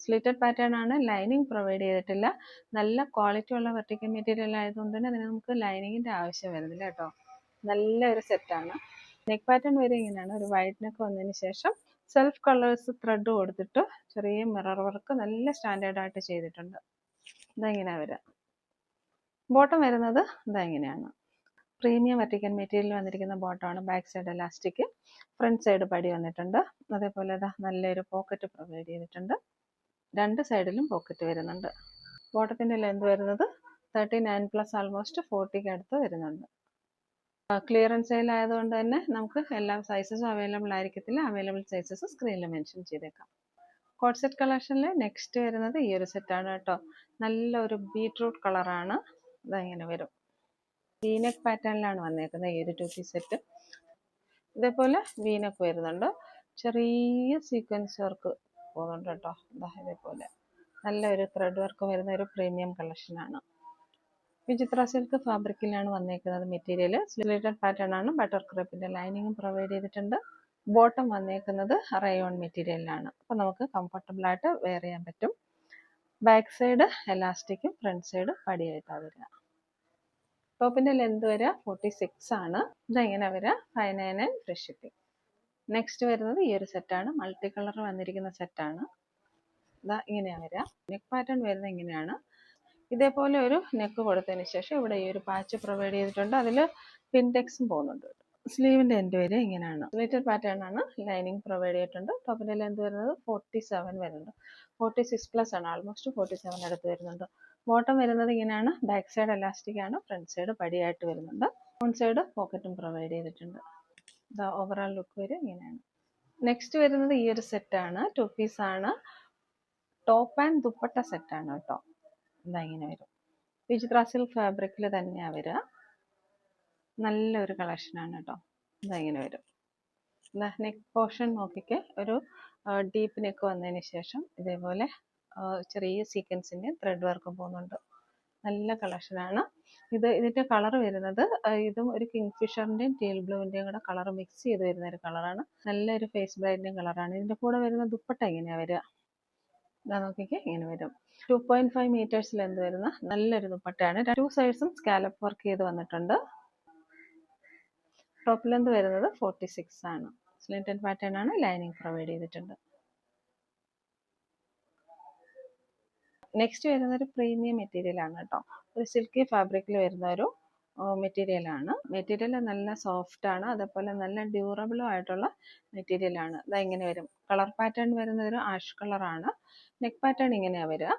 സ്ലിറ്റഡ് പാറ്റേൺ ആണ്. ലൈനിങ് പ്രൊവൈഡ് ചെയ്തിട്ടില്ല. നല്ല ക്വാളിറ്റി ഉള്ള വെർട്ടിക്കൽ മെറ്റീരിയൽ ആയതുകൊണ്ട് തന്നെ അതിന് നമുക്ക് ലൈനിങ്ങിന്റെ ആവശ്യം വരുന്നില്ല കേട്ടോ. നല്ലൊരു സെറ്റാണ്. നെക്ക് പാറ്റേൺ വരെ ഇങ്ങനെയാണ്. ഒരു വൈറ്റ് നെക്ക് വന്നതിന് ശേഷം സെൽഫ് കളേഴ്സ് ത്രെഡ് കൊടുത്തിട്ട് ചെറിയ മിറർ വർക്ക് നല്ല സ്റ്റാൻഡേർഡ് ആയിട്ട് ചെയ്തിട്ടുണ്ട്. ഇങ്ങനെ വരാം. ബോട്ടം വരുന്നത് ഇങ്ങനെയാണ്. പ്രീമിയം വെർട്ടിക്കൽ മെറ്റീരിയൽ വന്നിരിക്കുന്ന ബോട്ടമാണ്. Back side elastic, front side പടി വന്നിട്ടുണ്ട്. അതേപോലെ നല്ലൊരു പോക്കറ്റ് പ്രൊവൈഡ് ചെയ്തിട്ടുണ്ട്. രണ്ട് സൈഡിലും പോക്കറ്റ് വരുന്നുണ്ട്. ബോട്ടത്തിന്റെ ലെങ്ത് വരുന്നത് 39+ ആൾമോസ്റ്റ് 40 അടുത്ത് വരുന്നുണ്ട്. ക്ലിയറൻസ് സെയിൽ ആയതുകൊണ്ട് തന്നെ നമുക്ക് എല്ലാ സൈസസും അവൈലബിൾ ആയിരിക്കത്തില്ല. അവൈലബിൾ സൈസസ് സ്ക്രീനിൽ മെൻഷൻ ചെയ്തേക്കാം. കോഡ് സെറ്റ് കളക്ഷനിൽ നെക്സ്റ്റ് വരുന്നത് ഈ ഒരു സെറ്റാണ് കേട്ടോ. നല്ലൊരു ബീട്രൂട്ട് കളറാണ്. ഇങ്ങനെ വരും. വീനെക്ക് പാറ്റേണിലാണ് വന്നേക്കുന്നത് ഈ ഒരു 2 പീസ് സെറ്റ്. ഇതേപോലെ വീനെക്ക് വരുന്നുണ്ട്. ചെറിയ സീക്വൻസ് വർക്ക് പോകുന്നുണ്ട് കേട്ടോ. ഇതേപോലെ നല്ലൊരു ത്രെഡ് വർക്ക് വരുന്ന ഒരു പ്രീമിയം കളക്ഷനാണ്. വിചിത്ര സിൽക്ക് ഫാബ്രിക്കിലാണ് വന്നേക്കുന്നത് മെറ്റീരിയൽ. സ്ലിറ്റഡ് പാറ്റേൺ ആണ്. ബട്ടർ ക്രേപ്പിന്റെ ലൈനിങ്ങും പ്രൊവൈഡ് ചെയ്തിട്ടുണ്ട്. ബോട്ടം വന്നേക്കുന്നത് റയോൺ മെറ്റീരിയലിലാണ്. അപ്പോൾ നമുക്ക് കംഫർട്ടബിൾ ആയിട്ട് വെയർ ചെയ്യാൻ പറ്റും. ബാക്ക് സൈഡ് എലാസ്റ്റിക്കും ഫ്രണ്ട് സൈഡ് പടിയായിട്ടാണ് വരിക. ടോപ്പിന്റെ ലെങ്ത് വരിക 46 ആണ്. ഇതെങ്ങനെ വരിക 599 ഫ്രീ ഷിപ്പിംഗ്. നെക്സ്റ്റ് വരുന്നത് ഈ ഒരു സെറ്റാണ്. മൾട്ടി കളർ വന്നിരിക്കുന്ന സെറ്റാണ്. ഇങ്ങനെയാണ് വരിക. നെക്ക് പാറ്റേൺ വരുന്നത് ഇങ്ങനെയാണ്. ഇതേപോലെ ഒരു നെക്ക് കൊടുത്തതിന് ശേഷം ഇവിടെ ഈ ഒരു പാച്ച് പ്രൊവൈഡ് ചെയ്തിട്ടുണ്ട്. അതിൽ പിൻടെക്സും പോകുന്നുണ്ട്. സ്ലീവിന്റെ എൻഡ് വരെ ഇങ്ങനെയാണ്. സ്ലിറ്റഡ് പാറ്റേൺ ആണ്. ലൈനിങ് പ്രൊവൈഡ് ചെയ്തിട്ടുണ്ട്. ടോപ്പിന്റെ ലെങ്ത് വരുന്നത് 47 വരുന്നുണ്ട്. 46+ ആണ്. ആൾമോസ്റ്റ് 47 അടുത്ത് വരുന്നുണ്ട്. ബോട്ടം വരുന്നത് ഇങ്ങനെയാണ്. ബാക്ക് സൈഡ് എലാസ്റ്റിക് ആണ്. ഫ്രണ്ട് സൈഡ് പടിയായിട്ട് വരുന്നുണ്ട്. ഫ്രണ്ട് സൈഡ് പോക്കറ്റും പ്രൊവൈഡ് ചെയ്തിട്ടുണ്ട്. ഓവറോൾ ലുക്ക് വരെ ഇങ്ങനെയാണ്. നെക്സ്റ്റ് വരുന്നത് ഈ ഒരു സെറ്റാണ്. 2 പീസ് ആണ്. ടോപ്പ് ആൻഡ് ദുപ്പട്ട സെറ്റാണ് കേട്ടോ. ഇങ്ങനെ വരും. വിചിത്ര സിൽക്ക് ഫാബ്രിക്കിൽ തന്നെയാണ് വരിക. നല്ലൊരു കളക്ഷനാണ് കേട്ടോ. ഇങ്ങനെ വരും. നെക്ക് പോർഷൻ നോക്കിക്കെ ഒരു ഡീപ്പ് നെക്ക് വന്നതിന് ശേഷം ഇതേപോലെ ചെറിയ സീക്വൻസിന്റെ ത്രെഡ് വർക്കും പോകുന്നുണ്ട്. നല്ല കളക്ഷനാണ്. ഇതിന്റെ കളർ വരുന്നത് ഇതും ഒരു കിങ്ഫിഷറിന്റെയും ടീൽ ബ്ലൂവിന്റെയും കൂടെ കളർ മിക്സ് ചെയ്ത് വരുന്ന ഒരു കളറാണ്. നല്ലൊരു ഫേസ് ബ്രൈറ്റിന്റെയും കളറാണ്. ഇതിന്റെ കൂടെ വരുന്ന ദുപ്പട്ട ഇങ്ങനെയാ വരിക. നോക്കിക്കെ ഇങ്ങനെ വരും. 2.5 മീറ്റേഴ്സ് ലെന്ത് വരുന്ന നല്ലൊരു ദുപ്പട്ടയാണ്. 2 സൈഡ്സും സ്കാലപ്പ് വർക്ക് ചെയ്ത് വന്നിട്ടുണ്ട്. ടോപ്പ് ലെന്ത് വരുന്നത് 46 ആണ്. സ്ലിറ്റഡ് പാറ്റേൺ ആണ്. ലൈനിങ് പ്രൊവൈഡ് ചെയ്തിട്ടുണ്ട്. നെക്സ്റ്റ് വരുന്ന ഒരു പ്രീമിയം മെറ്റീരിയൽ ആണ് കേട്ടോ. ഒരു സിൽക്കി ഫാബ്രിക്കിൽ വരുന്ന ഒരു മെറ്റീരിയൽ ആണ്. മെറ്റീരിയൽ നല്ല സോഫ്റ്റ് ആണ്. അതേപോലെ നല്ല ഡ്യൂറബിളും ആയിട്ടുള്ള മെറ്റീരിയൽ ആണ്. ഇങ്ങനെ വരും. കളർ പാറ്റേൺ വരുന്നത് ഒരു ആഷ് കളറാണ്. നെക്ക് പാറ്റേൺ ഇങ്ങനെയാണ് വരിക.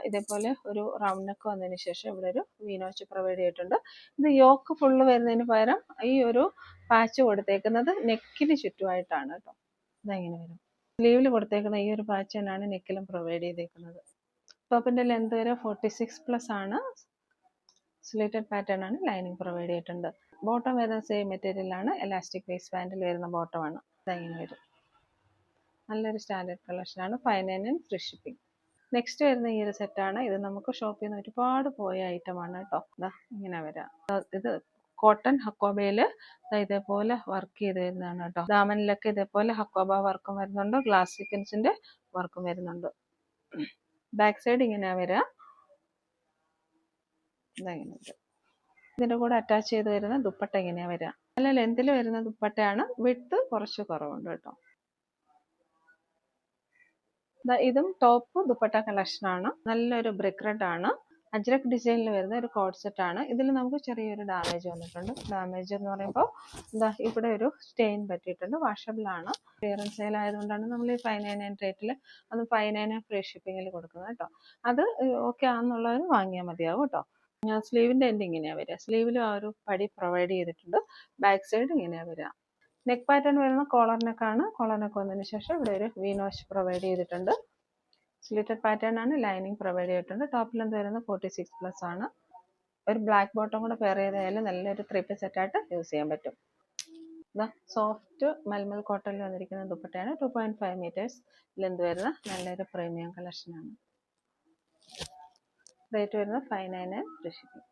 ഇതേപോലെ ഒരു റൗണ്ട് നെക്ക് വന്നതിന് ശേഷം ഇവിടെ ഒരു വീനോച്ച് പ്രൊവൈഡ് ചെയ്തിട്ടുണ്ട്. ഇത് യോക്ക് ഫുള്ള് വരുന്നതിന് പകരം ഈ ഒരു പാച്ച് കൊടുത്തേക്കുന്നത് നെക്കിന് ചുറ്റുമായിട്ടാണ് കേട്ടോ. ഇതെങ്ങനെ വരും. സ്ലീവിൽ കൊടുത്തേക്കുന്ന ഈ ഒരു പാച്ച് തന്നെയാണ് നെക്കിലും പ്രൊവൈഡ് ചെയ്തേക്കുന്നത്. ടോപ്പിന്റെ ലെന്ത് വരെ 46+ ആണ്. സ്ലിറ്റഡ് പാറ്റേൺ ആണ്. ലൈനിങ് പ്രൊവൈഡ് ചെയ്തിട്ടുണ്ട്. ബോട്ടം വരുന്ന സെയിം മെറ്റീരിയൽ ആണ്. എലാസ്റ്റിക് വേസ്റ്റ് ബാൻഡിൽ വരുന്ന ബോട്ടമാണ്. ഇതെങ്ങനെ വരും. നല്ലൊരു സ്റ്റാൻഡേർഡ് കളക്ഷനാണ്. 599 ഫ്രീ ഷിപ്പിംഗ്. നെക്സ്റ്റ് വരുന്ന ഈ ഒരു സെറ്റാണ്. ഇത് നമുക്ക് ഷോപ്പിൽ നിന്ന് ഒരുപാട് പോയ ഐറ്റമാണ് കേട്ടോ. ഇങ്ങനെ വരാം. ഇത് കോട്ടൺ ഹക്കോബയില് ഇതേപോലെ വർക്ക് ചെയ്ത് വരുന്നതാണ് കേട്ടോ. ദാമനിലൊക്കെ ഇതേപോലെ ഹക്കോബ വർക്കും വരുന്നുണ്ട്. ഗ്ലാസ് സീക്വൻസിന്റെ വർക്കും വരുന്നുണ്ട്. ബാക്ക് സൈഡ് ഇങ്ങനെയാ വരിക. ഇതിന്റെ കൂടെ അറ്റാച്ച് ചെയ്ത് വരുന്ന ദുപ്പട്ട ഇങ്ങനെയാ വരിക. നല്ല ലെന്തിൽ വരുന്ന ദുപ്പട്ടയാണ്. വിഡ്ത്ത് കുറച്ച് കുറവുണ്ട് കേട്ടോ. ഇതും ടോപ്പ് ദുപ്പട്ട കളക്ഷൻ ആണ്. നല്ലൊരു ബ്രിക്ക് റെഡ് ആണ്. അജ്രക് ഡിസൈനിൽ വരുന്ന ഒരു കോഡ് സെറ്റ് ആണ്. ഇതിൽ നമുക്ക് ചെറിയൊരു ഡാമേജ് വന്നിട്ടുണ്ട്. ഡാമേജ് എന്ന് പറയുമ്പോൾ എന്താ ഇവിടെ ഒരു സ്റ്റെയിൻ പറ്റിയിട്ടുണ്ട്. വാഷബിൾ ആണ്. ക്ലിയറൻസ് സെയിൽ ആയതുകൊണ്ടാണ് നമ്മൾ ഈ 599 റേറ്റിൽ അത് 599 ഫ്രീ ഷിപ്പിങ്ങിൽ കൊടുക്കുന്നത് കേട്ടോ. അത് ഓക്കെ ആണെന്നുള്ളവർ വാങ്ങിയാൽ മതിയാവും കേട്ടോ. സ്ലീവിൻ്റെ എൻഡ് ഇങ്ങനെയാണ് വരിക. സ്ലീവിലും ആ ഒരു പടി പ്രൊവൈഡ് ചെയ്തിട്ടുണ്ട്. ബാക്ക് സൈഡ് ഇങ്ങനെയാണ് വരിക. നെക്ക് പാറ്റേൺ വരുന്ന കോളർ നെക്കാണ്. കോളർ നെക്ക് വന്നതിന് ശേഷം ഇവിടെ ഒരു വി നോച്ച് പ്രൊവൈഡ് ചെയ്തിട്ടുണ്ട്. സ്ലിറ്റഡ് പാറ്റേൺ ആണ്. ലൈനിങ് പ്രൊവൈഡ് ചെയ്തിട്ടുണ്ട്. ടോപ്പ് ലെന്ത് വരുന്നത് 46+ ആണ്. ഒരു ബ്ലാക്ക് ബോട്ടം കൂടെ പെയർ ചെയ്താലും നല്ലൊരു 3 പീസ് സെറ്റായിട്ട് യൂസ് ചെയ്യാൻ പറ്റും. സോഫ്റ്റ് മൽമൽ കോട്ടണിൽ വന്നിരിക്കുന്ന ദുപ്പട്ടയാണ്. 2.5 മീറ്റേഴ്സ് ലെന്ത് വരുന്ന നല്ലൊരു പ്രീമിയം കളക്ഷനാണ്. റേറ്റ് വരുന്നത് 599 ഫ്രീ ഷിപ്പിംഗ്.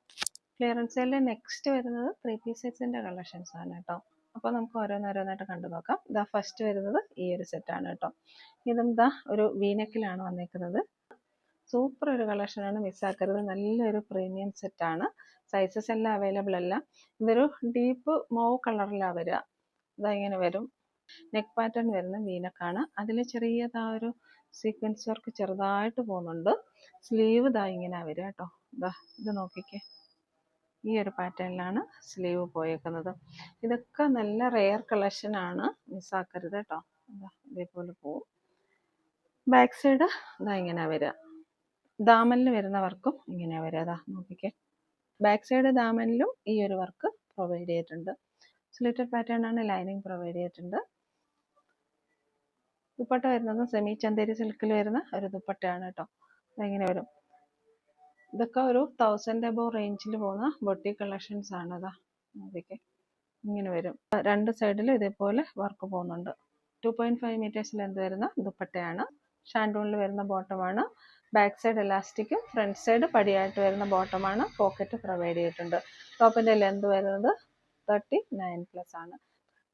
ക്ലിയറൻസ് സെയിലിൽ നെക്സ്റ്റ് വരുന്നത് 3 പീസ് സെറ്റ്സിൻ്റെ കളക്ഷൻസ് ആണ് കേട്ടോ. അപ്പോൾ നമുക്ക് ഓരോന്നോരോന്നായിട്ട് കണ്ടു നോക്കാം. ഫസ്റ്റ് വരുന്നത് ഈ ഒരു സെറ്റാണ് കേട്ടോ. ഇതും ഒരു വീനെക്കിലാണ് വന്നിരിക്കുന്നത്. സൂപ്പർ ഒരു കളക്ഷനാണ്, മിസ്സാക്കരുത്. നല്ലൊരു പ്രീമിയം സെറ്റാണ്. സൈസസ് എല്ലാം അവൈലബിൾ അല്ല. ഇതൊരു ഡീപ്പ് മോവ് കളറിലാണ് വരിക. ഇങ്ങനെ വരും. നെക്ക് പാറ്റേൺ വരുന്ന വീനക്കാണ്. അതിൽ ചെറിയതാ ഒരു സീക്വൻസ് വർക്ക് ചെറുതായിട്ട് പോകുന്നുണ്ട്. സ്ലീവ് ഇങ്ങനെ വരിക കേട്ടോ. ഇത് നോക്കിക്കേ, ഈ ഒരു പാറ്റേണിലാണ് സ്ലീവ് പോയേക്കുന്നത്. ഇതൊക്കെ നല്ല റെയർ കളക്ഷൻ ആണ്, മിസ്സാക്കരുത് കേട്ടോ. ഇതേപോലെ പോവും. ബാക്ക് സൈഡ് ഇങ്ങനെ വരിക. ദാമനിൽ വരുന്ന വർക്കും ഇങ്ങനെയാണ് വരിക. നോക്കിക്കേ, ബാക്ക് സൈഡ് ദാമനിലും ഈ ഒരു വർക്ക് പ്രൊവൈഡ് ചെയ്തിട്ടുണ്ട്. സ്ലിറ്റഡ് പാറ്റേൺ ആണ്. ലൈനിങ് പ്രൊവൈഡ് ചെയ്തിട്ടുണ്ട്. ദുപ്പട്ട വരുന്നത് സെമി ചന്തേരി സിൽക്കിൽ വരുന്ന ഒരു ദുപ്പട്ടയാണ് കേട്ടോ. ഇങ്ങനെ വരും. ഇതൊക്കെ ഒരു 1000 above റേഞ്ചിൽ പോകുന്ന ബൊട്ടിക് കളക്ഷൻസ് ആണ്. നോക്കിക്കേ, ഇങ്ങനെ വരും. രണ്ട് സൈഡിലും ഇതേപോലെ വർക്ക് പോകുന്നുണ്ട്. 2.5 മീറ്റേഴ്സ് ലെന്ത് വരുന്ന ദുപ്പട്ടയാണ്. ഷാൻഡൂണിൽ വരുന്ന ബോട്ടമാണ്. Back side elastic, front side പടിയായിട്ട് വരുന്ന ബോട്ടമാണ്. പോക്കറ്റ് പ്രൊവൈഡ് ചെയ്തിട്ടുണ്ട്. ടോപ്പിൻ്റെ ലെന്ത് വരുന്നത് 39+ ആണ്.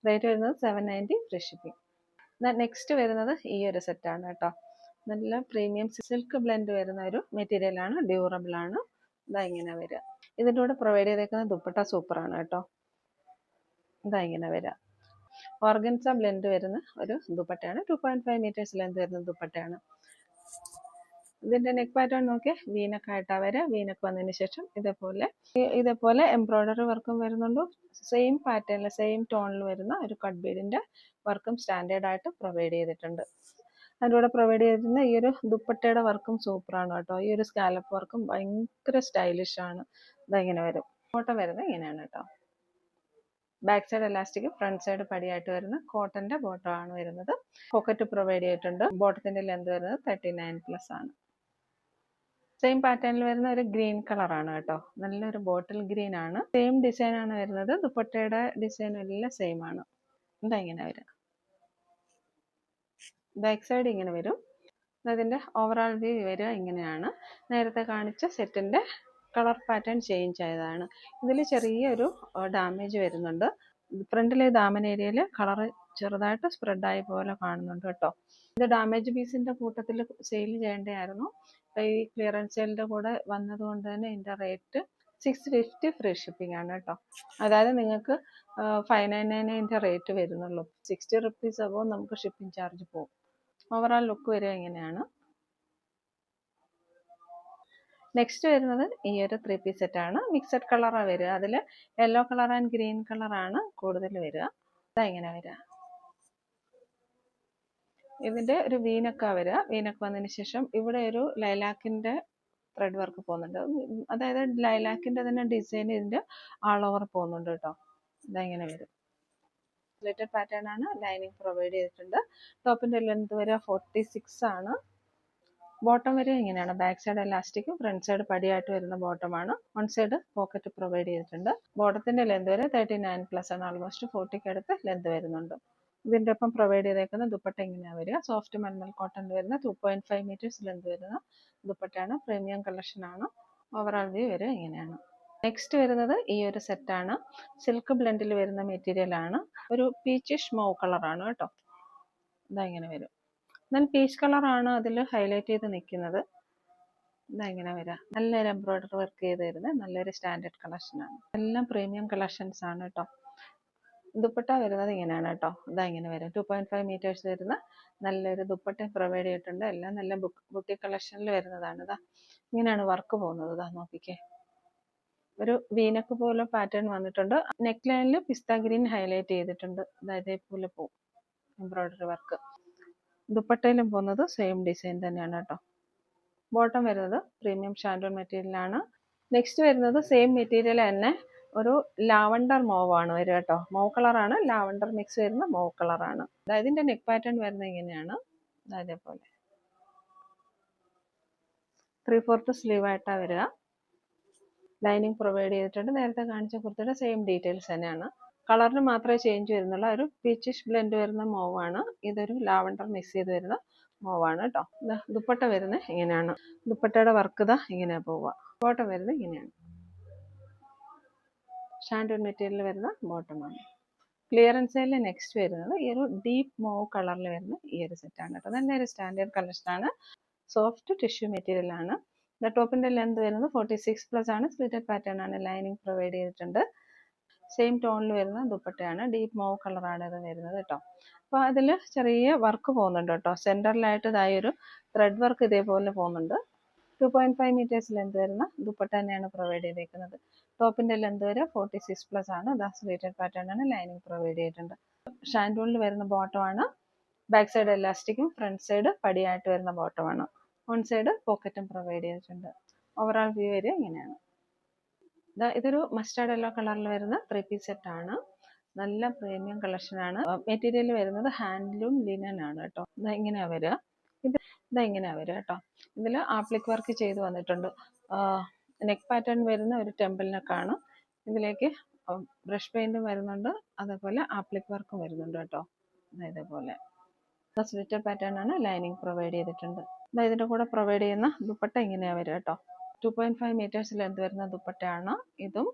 റേറ്റ് വരുന്നത് 790 ഫ്രീ ഷിപ്പിംഗ്. നെക്സ്റ്റ് വരുന്നത് ഈ ഒരു സെറ്റാണ് കേട്ടോ. നല്ല പ്രീമിയം സിൽക്ക് ബ്ലെൻഡ് വരുന്ന ഒരു മെറ്റീരിയലാണ്. ഡ്യൂറബിൾ ആണ്. ഇങ്ങനെ വരിക. ഇതിൻ്റെ കൂടെ പ്രൊവൈഡ് ചെയ്തേക്കുന്ന ദുപ്പട്ട സൂപ്പറാണ് കേട്ടോ. ഇങ്ങനെ വരിക. ഓർഗൻസ ബ്ലെൻഡ് വരുന്ന ഒരു ദുപ്പട്ടയാണ്. 2.5 മീറ്റേഴ്സ് ലെന്ത് വരുന്ന ദുപ്പട്ടയാണ്. ഇതിൻ്റെ നെക്ക് പാറ്റേൺ നോക്കിയാൽ വീനക്കായിട്ടാണ് വരിക. വീനക്ക് വന്നതിന് ശേഷം ഇതേപോലെ എംബ്രോയ്ഡറി വർക്കും വരുന്നുണ്ട്. സെയിം പാറ്റേണിൽ സെയിം ടോണിൽ വരുന്ന ഒരു കട്ട് ബീഡിൻ്റെ വർക്കും സ്റ്റാൻഡേർഡ് ആയിട്ട് പ്രൊവൈഡ് ചെയ്തിട്ടുണ്ട്. അതിൻ്റെ കൂടെ പ്രൊവൈഡ് ചെയ്തിരുന്ന ഈ ഒരു ദുപ്പട്ടയുടെ വർക്കും സൂപ്പറാണ് കേട്ടോ. ഈ ഒരു സ്കാലപ്പ് വർക്കും ഭയങ്കര സ്റ്റൈലിഷ് ആണ്. ഇങ്ങനെ വരും. ബോട്ടം വരുന്നത് ഇങ്ങനെയാണ് കേട്ടോ. Back side elastic, front side പടിയായിട്ട് വരുന്ന കോട്ടന്റെ ബോട്ടം ആണ് വരുന്നത്. പോക്കറ്റ് പ്രൊവൈഡ് ചെയ്തിട്ടുണ്ട്. ബോട്ടത്തിന്റെ ലെന്ത് വരുന്നത് 39+ ആണ്. സെയിം പാറ്റേണിൽ വരുന്ന ഒരു ഗ്രീൻ കളറാണ് കേട്ടോ. നല്ലൊരു ബോട്ടിൽ ഗ്രീൻ ആണ്. സെയിം ഡിസൈൻ ആണ് വരുന്നത്. ദുപ്പട്ടയുടെ ഡിസൈനും എല്ലാം സെയിം ആണ്. ഇങ്ങനെ വരും. ബാക്ക് സൈഡ് ഇങ്ങനെ വരും. അതിൻ്റെ ഓവറോൾ വ്യൂ വരിക ഇങ്ങനെയാണ്. നേരത്തെ കാണിച്ച സെറ്റിൻ്റെ കളർ പാറ്റേൺ ചേഞ്ച് ആയതാണ്. ഇതിൽ ചെറിയൊരു ഡാമേജ് വരുന്നുണ്ട്. ഫ്രണ്ടിലെ ദാമൻ ഏരിയയിൽ കളർ ചെറുതായിട്ട് സ്പ്രെഡായി പോലെ കാണുന്നുണ്ട് കേട്ടോ. ഇത് ഡാമേജ് പീസിൻ്റെ കൂട്ടത്തിൽ സെയിൽ ചെയ്യേണ്ടതായിരുന്നു. ഈ ക്ലിയറൻസ് സെയിലിൻ്റെ കൂടെ വന്നതുകൊണ്ട് തന്നെ ഇതിൻ്റെ റേറ്റ് 650 ഫ്രീ ഷിപ്പിംഗ് ആണ് കേട്ടോ. അതായത് നിങ്ങൾക്ക് 599 റേറ്റ് വരുന്നുള്ളൂ. 60 rupees above നമുക്ക് ഷിപ്പിംഗ് ചാർജ് പോകും. ഓവറോൾ ലുക്ക് വരിക ഇങ്ങനെയാണ്. നെക്സ്റ്റ് വരുന്നത് ഈ ഒരു 3 പീസ് സെറ്റാണ്. മിക്സഡ് കളറാണ് വരിക. അതിൽ യെല്ലോ കളർ ആൻഡ് ഗ്രീൻ കളറാണ് കൂടുതൽ വരിക. ഇങ്ങനെ വരിക. ഇതിൻ്റെ ഒരു വീനക്കാണ് വരിക. വീനക്ക് വന്നതിന് ശേഷം ഇവിടെ ഒരു ലൈലാക്കിൻ്റെ ത്രെഡ് വർക്ക് പോകുന്നുണ്ട്. അതായത് ലൈലാക്കിൻ്റെ തന്നെ ഡിസൈൻ ഇതിൻ്റെ ആൾ ഓവർ പോകുന്നുണ്ട് കേട്ടോ. ഇങ്ങനെ വരും. സ്ലിറ്റഡ് പാറ്റേൺ ആണ്. ലൈനിങ് പ്രൊവൈഡ് ചെയ്തിട്ടുണ്ട്. ടോപ്പിൻ്റെ ലെന്ത് വരിക 46 ആണ്. ബോട്ടം വരെ ഇങ്ങനെയാണ്. ബാക്ക് സൈഡ് എലാസ്റ്റിക്കും ഫ്രണ്ട് സൈഡ് പടിയായിട്ട് വരുന്ന ബോട്ടമാണ്. വൺ സൈഡ് പോക്കറ്റ് പ്രൊവൈഡ് ചെയ്തിട്ടുണ്ട്. ബോട്ടത്തിന്റെ ലെന്ത് വരെ 39+ ആണ്. ആൾമോസ്റ്റ് 40 അടുത്ത് ലെന്ത് വരുന്നുണ്ട്. ഇതിൻ്റെ ഒപ്പം പ്രൊവൈഡ് ചെയ്തേക്കുന്ന ദുപ്പട്ട ഇങ്ങനെയാണ് വരിക. സോഫ്റ്റ് മൽമൽ കോട്ടൺ വരുന്ന 2.5 മീറ്റേഴ്സ് ലെന്ത് വരുന്ന ദുപ്പട്ടയാണ്. പ്രീമിയം കളക്ഷൻ ആണ്. ഓവറോൾ വ്യൂ വരെ ഇങ്ങനെയാണ്. നെക്സ്റ്റ് വരുന്നത് ഈ ഒരു സെറ്റാണ്. സിൽക്ക് ബ്ലെൻഡിൽ വരുന്ന മെറ്റീരിയൽ ആണ്. ഒരു പീച്ചിഷ് മൗ കളറാണ് കേട്ടോ. ഇങ്ങനെ വരും. എന്നാൽ പീച്ച് കളറാണ് അതിൽ ഹൈലൈറ്റ് ചെയ്ത് നിൽക്കുന്നത്. ഇങ്ങനെ വരാം. നല്ലൊരു എംബ്രോയ്ഡറി വർക്ക് ചെയ്ത് തരുന്നത് നല്ലൊരു സ്റ്റാൻഡേർഡ് കളക്ഷനാണ്. എല്ലാം പ്രീമിയം കളക്ഷൻസ് ആണ് കേട്ടോ. ദുപ്പട്ട വരുന്നത് ഇങ്ങനെയാണ് കേട്ടോ. ഇതാ ഇങ്ങനെ വരും. 2.5 മീറ്റേഴ്സ് വരുന്ന നല്ലൊരു ദുപ്പട്ട പ്രൊവൈഡ് ചെയ്തിട്ടുണ്ട്. എല്ലാം നല്ല ബുട്ടി കളക്ഷനിൽ വരുന്നതാണ്. ഇതാ ഇങ്ങനെയാണ് വർക്ക് പോകുന്നത്. ഇതാ നോക്കിക്കേ, ഒരു വീനക്ക് പോലെ പാറ്റേൺ വന്നിട്ടുണ്ട്. നെക്ക് ലൈനിൽ പിസ്ത ഗ്രീൻ ഹൈലൈറ്റ് ചെയ്തിട്ടുണ്ട്. ഇതേപോലെ പോകും എംബ്രോയിഡറി വർക്ക്. ദുപ്പട്ടയിലും പോകുന്നത് സെയിം ഡിസൈൻ തന്നെയാണ് കേട്ടോ. ബോട്ടം വരുന്നത് പ്രീമിയം ഷാൻഡോൺ മെറ്റീരിയലാണ്. നെക്സ്റ്റ് വരുന്നത് സെയിം മെറ്റീരിയൽ തന്നെ ഒരു ലാവണ്ടർ മോവാണ് വരിക കേട്ടോ. മോവ് കളറാണ്, ലാവണ്ടർ മിക്സ് വരുന്ന മോവ് കളറാണ്. അതായത് ഇതിന്റെ നെക്ക് പാറ്റേൺ വരുന്നത് ഇങ്ങനെയാണ്. അതേപോലെ 3/4 സ്ലീവ് ആയിട്ടാണ് വരിക. ലൈനിങ് പ്രൊവൈഡ് ചെയ്തിട്ടുണ്ട്. നേരത്തെ കാണിച്ച കുർത്തിയുടെ സെയിം ഡീറ്റെയിൽസ് തന്നെയാണ്. കളറിന് മാത്രമേ ചേഞ്ച് വരുന്നുള്ളൂ. ഒരു പീച്ചിഷ് ബ്ലെൻഡ് വരുന്ന മോവാണ്. ഇതൊരു ലാവണ്ടർ മിക്സ് ചെയ്ത് വരുന്ന മോവാണ് കേട്ടോ. ദുപ്പട്ട വരുന്നത് ഇങ്ങനെയാണ്. ദുപ്പട്ടയുടെ വർക്ക് ഇതാ ഇങ്ങനെ പോവുക. ബോട്ടം വരുന്നത് ഇങ്ങനെയാണ്. ഷാൻഡോൺ മെറ്റീരിയൽ വരുന്ന ബോട്ടമാണ്. ക്ലിയറൻസ് സെയിൽ നെക്സ്റ്റ് വരുന്നത് ഈ ഒരു ഡീപ്പ് മോവ് കളറിൽ വരുന്ന ഈ ഒരു സെറ്റാണ് കേട്ടോ. നല്ലൊരു സ്റ്റാൻഡേർഡ് കളക്ഷനാണ്. സോഫ്റ്റ് ടിഷ്യൂ മെറ്റീരിയൽ ആണ്. ടോപ്പിന്റെ ലെന്ത് വരുന്നത് 46+ ആണ്. സ്ലിറ്റഡ് പാറ്റേൺ ആണ്. ലൈനിങ് പ്രൊവൈഡ് ചെയ്തിട്ടുണ്ട്. സെയിം ടോണിൽ വരുന്ന ദുപ്പട്ടയാണ്. ഡീപ്പ് മോവ് കളറാണ് ഇത് വരുന്നത് കേട്ടോ. അപ്പോൾ അതിൽ ചെറിയ വർക്ക് പോകുന്നുണ്ട് കേട്ടോ. സെൻറ്ററിലായിട്ട് ഇതായൊരു ത്രെഡ് വർക്ക് ഇതേപോലെ പോകുന്നുണ്ട്. 2.5 മീറ്റേഴ്സ് ലെന്ത് വരുന്ന ദുപ്പട്ട തന്നെയാണ് പ്രൊവൈഡ് ചെയ്തേക്കുന്നത്. ടോപ്പിന്റെ ലെന്ത് വരെ 46+ ആണ്. സ്ലിറ്റഡ് പാറ്റേൺ ആണ്. ലൈനിങ് പ്രൊവൈഡ് ചെയ്തിട്ടുണ്ട്. ഷാൻഡൂണിൽ വരുന്ന ബോട്ടമാണ്. ബാക്ക് സൈഡ് എലാസ്റ്റിക്കും ഫ്രണ്ട് സൈഡ് പടിയായിട്ട് വരുന്ന ബോട്ടമാണ്. വൺ സൈഡ് പോക്കറ്റും പ്രൊവൈഡ് ചെയ്തിട്ടുണ്ട്. ഓവറോൾ വ്യൂ വരെ ഇങ്ങനെയാണ്. ഇതൊരു മസ്റ്റാർഡ് യെല്ലോ കളറിൽ വരുന്ന 3 പീസ് സെറ്റ് ആണ്. നല്ല പ്രീമിയം കളക്ഷൻ ആണ്. മെറ്റീരിയൽ വരുന്നത് ഹാൻഡ്ലൂം ലിനൻ ആണ് കേട്ടോ. ഇങ്ങനെയാ വരിക. ഇതെങ്ങനെയാ വരിക കേട്ടോ. ഇതിൽ ആപ്ലിക് വർക്ക് ചെയ്ത് വന്നിട്ടുണ്ട്. നെക്ക് പാറ്റേൺ വരുന്ന ഒരു ടെമ്പിൾ നെക്കാണ്. ഇതിലേക്ക് ബ്രഷ് പെയിന്റും വരുന്നുണ്ട്. അതേപോലെ ആപ്ലിക് വർക്കും വരുന്നുണ്ട് കേട്ടോ. ഇതേപോലെ സ്ലിറ്റഡ് പാറ്റേൺ ആണ്. ലൈനിങ് പ്രൊവൈഡ് ചെയ്തിട്ടുണ്ട്. ഇതിന്റെ കൂടെ പ്രൊവൈഡ് ചെയ്യുന്ന ദുപ്പട്ട ഇങ്ങനെയാ വരിക കേട്ടോ. 2.5 മീറ്റേഴ്സ് ലെന്ത് വരുന്ന ദുപ്പട്ടയാണ്. ഇതും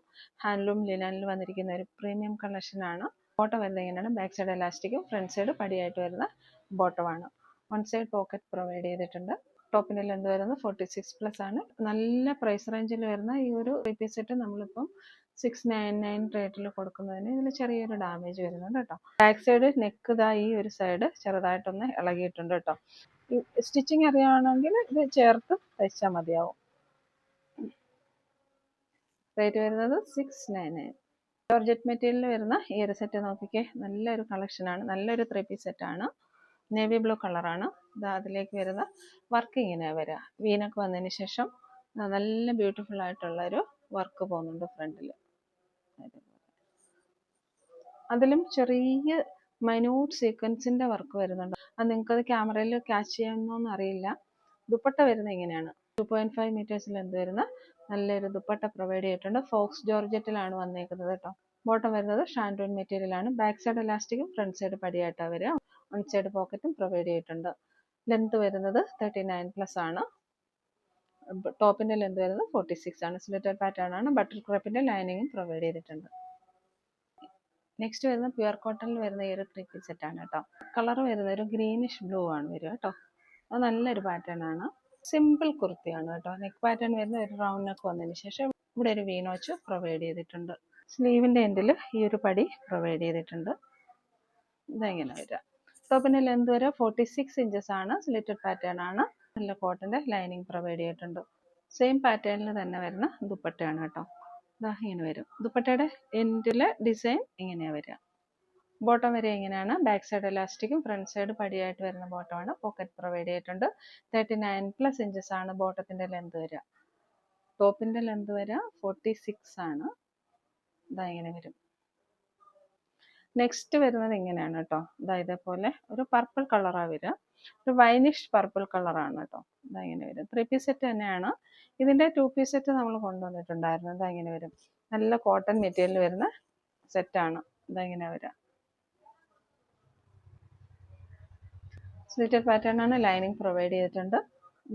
ഹാൻഡ്ലൂം ലിനനിൽ വന്നിരിക്കുന്ന ഒരു പ്രീമിയം കളക്ഷൻ ആണ്. ബോട്ടം വരുന്നത് ഇങ്ങനെയാണ്. ബാക്ക് സൈഡ് എലാസ്റ്റിക്കും ഫ്രണ്ട് സൈഡ് പടിയായിട്ട് വരുന്ന ബോട്ടമാണ്. വൺ സൈഡ് പോക്കറ്റ് പ്രൊവൈഡ് ചെയ്തിട്ടുണ്ട്. ടോപ്പിന്റെ ലെന്ത് വരുന്നത് 46+ ആണ്. നല്ല പ്രൈസ് റേഞ്ചിൽ വരുന്ന ഈ ഒരു 3 പീസ് സെറ്റ് നമ്മളിപ്പം 699 റേറ്റിൽ കൊടുക്കുന്നതിന് ഇതിൽ ചെറിയൊരു ഡാമേജ് വരുന്നുണ്ട് കേട്ടോ. ബാക്ക് സൈഡ് നെക്ക് ഈ ഒരു സൈഡ് ചെറുതായിട്ടൊന്ന് ഇളകിയിട്ടുണ്ട് കേട്ടോ. സ്റ്റിച്ചിങ് അറിയുകയാണെങ്കിൽ ഇത് ചേർത്ത് തയ്ച്ചാൽ മതിയാവും. റേറ്റ് വരുന്നത് 699. ജോർജറ്റ് മെറ്റീരിയൽ വരുന്ന ഈ ഒരു സെറ്റ് നോക്കിക്കേ. നല്ലൊരു കളക്ഷനാണ്. നല്ലൊരു 3 പീസ് സെറ്റാണ്. നേവി ബ്ലൂ കളറാണ്. അതിലേക്ക് വരുന്ന വർക്ക് ഇങ്ങനെയാണ് വരിക. വീനൊക്കെ വന്നതിന് ശേഷം നല്ല ബ്യൂട്ടിഫുൾ ആയിട്ടുള്ള ഒരു വർക്ക് പോകുന്നുണ്ട് ഫ്രണ്ടിൽ. അതിലും ചെറിയ മൈന്യൂട്ട് സീക്വൻസിന്റെ വർക്ക് വരുന്നുണ്ട്. അത് നിങ്ങൾക്കത് ക്യാമറയിൽ ക്യാച്ച് ചെയ്യാമെന്നൊന്നും അറിയില്ല. ദുപ്പട്ട വരുന്നത് ഇങ്ങനെയാണ്. 2.5 മീറ്റേഴ്സ് ലെന്ത് വരുന്ന നല്ലൊരു ദുപ്പട്ട പ്രൊവൈഡ് ചെയ്തിട്ടുണ്ട്. ഫോക്സ് ജോർജറ്റിലാണ് വന്നേക്കുന്നത് കേട്ടോ. ബോട്ടം വരുന്നത് ഷാൻഡൂൺ മെറ്റീരിയൽ ആണ്. ബാക്ക് സൈഡ് എലാസ്റ്റിക്കും ഫ്രണ്ട് സൈഡ് പടിയായിട്ടാണ് വരിക. വൺ സൈഡ് പോക്കറ്റും പ്രൊവൈഡ് ചെയ്തിട്ടുണ്ട്. ലെന്ത് വരുന്നത് 39+ ആണ്. ടോപ്പിന്റെ ലെന്ത് വരുന്നത് 46 ആണ്. സ്ലിറ്റഡ് പാറ്റേൺ ആണ്. ബട്ടർ ക്രേപ്പിന്റെ ലൈനിങ്ങും പ്രൊവൈഡ് ചെയ്തിട്ടുണ്ട്. നെക്സ്റ്റ് വരുന്ന പ്യുവർ കോട്ടണിൽ വരുന്ന ഈ ഒരു 3 പീസ് സെറ്റ് ആണ് കേട്ടോ. കളർ വരുന്ന ഒരു ഗ്രീനിഷ് ബ്ലൂ ആണ് വരിക കേട്ടോ. അത് നല്ലൊരു പാറ്റേൺ ആണ്. സിമ്പിൾ കുർത്തിയാണ് കേട്ടോ. നെക്ക് പാറ്റേൺ വരുന്ന ഒരു റൗണ്ട് നെക്ക് വന്നതിന് ശേഷം ഇവിടെ ഒരു വി നോച്ച് പ്രൊവൈഡ് ചെയ്തിട്ടുണ്ട്. സ്ലീവിന്റെ എൻഡിൽ ഈ ഒരു പടി പ്രൊവൈഡ് ചെയ്തിട്ടുണ്ട്. ഇതെങ്ങനെ വരിക. ടോപ്പിന്റെ ലെന്ത് വരെ 46 ഇഞ്ചസ് ആണ്. സ്ലിറ്റഡ് പാറ്റേൺ ആണ്. നല്ല കോട്ടന്റെ ലൈനിങ് പ്രൊവൈഡ് ചെയ്തിട്ടുണ്ട്. സെയിം പാറ്റേണിൽ തന്നെ വരുന്ന ദുപ്പട്ടയാണ് കേട്ടോ. ഇങ്ങനെ വരും. ദുപ്പട്ടയുടെ എൻഡിലെ ഡിസൈൻ ഇങ്ങനെയാണ് വരിക. ബോട്ടം വരെ ഇങ്ങനെയാണ്. ബാക്ക് സൈഡ് എലാസ്റ്റിക്കും ഫ്രണ്ട് സൈഡ് പടിയായിട്ട് വരുന്ന ബോട്ടമാണ്. പോക്കറ്റ് പ്രൊവൈഡ് ചെയ്തിട്ടുണ്ട്. 39+ ഇഞ്ചസ് ആണ് ബോട്ടത്തിന്റെ ലെന്ത് വരിക. ടോപ്പിന്റെ ലെന്ത് വരിക 46 ആണ്. ഇങ്ങനെ വരും. നെക്സ്റ്റ് വരുന്നത് ഇങ്ങനെയാണ് കേട്ടോ. ഇതേപോലെ ഒരു പർപ്പിൾ കളറാണ് വരിക. ഒരു വൈനിഷ് പർപ്പിൾ കളറാണ് കേട്ടോ. ഇങ്ങനെ വരും. 3 പീസ് സെറ്റ് തന്നെയാണ്. ഇതിന്റെ 2 പീസ് സെറ്റ് നമ്മൾ കൊണ്ടുവന്നിട്ടുണ്ടായിരുന്നു. ഇങ്ങനെ വരും. നല്ല കോട്ടൺ മെറ്റീരിയൽ വരുന്ന സെറ്റാണ്. ഇങ്ങനെ വരിക. സ്ലിറ്റഡ് പാറ്റേൺ ആണ്. ലൈനിങ് പ്രൊവൈഡ് ചെയ്തിട്ടുണ്ട്.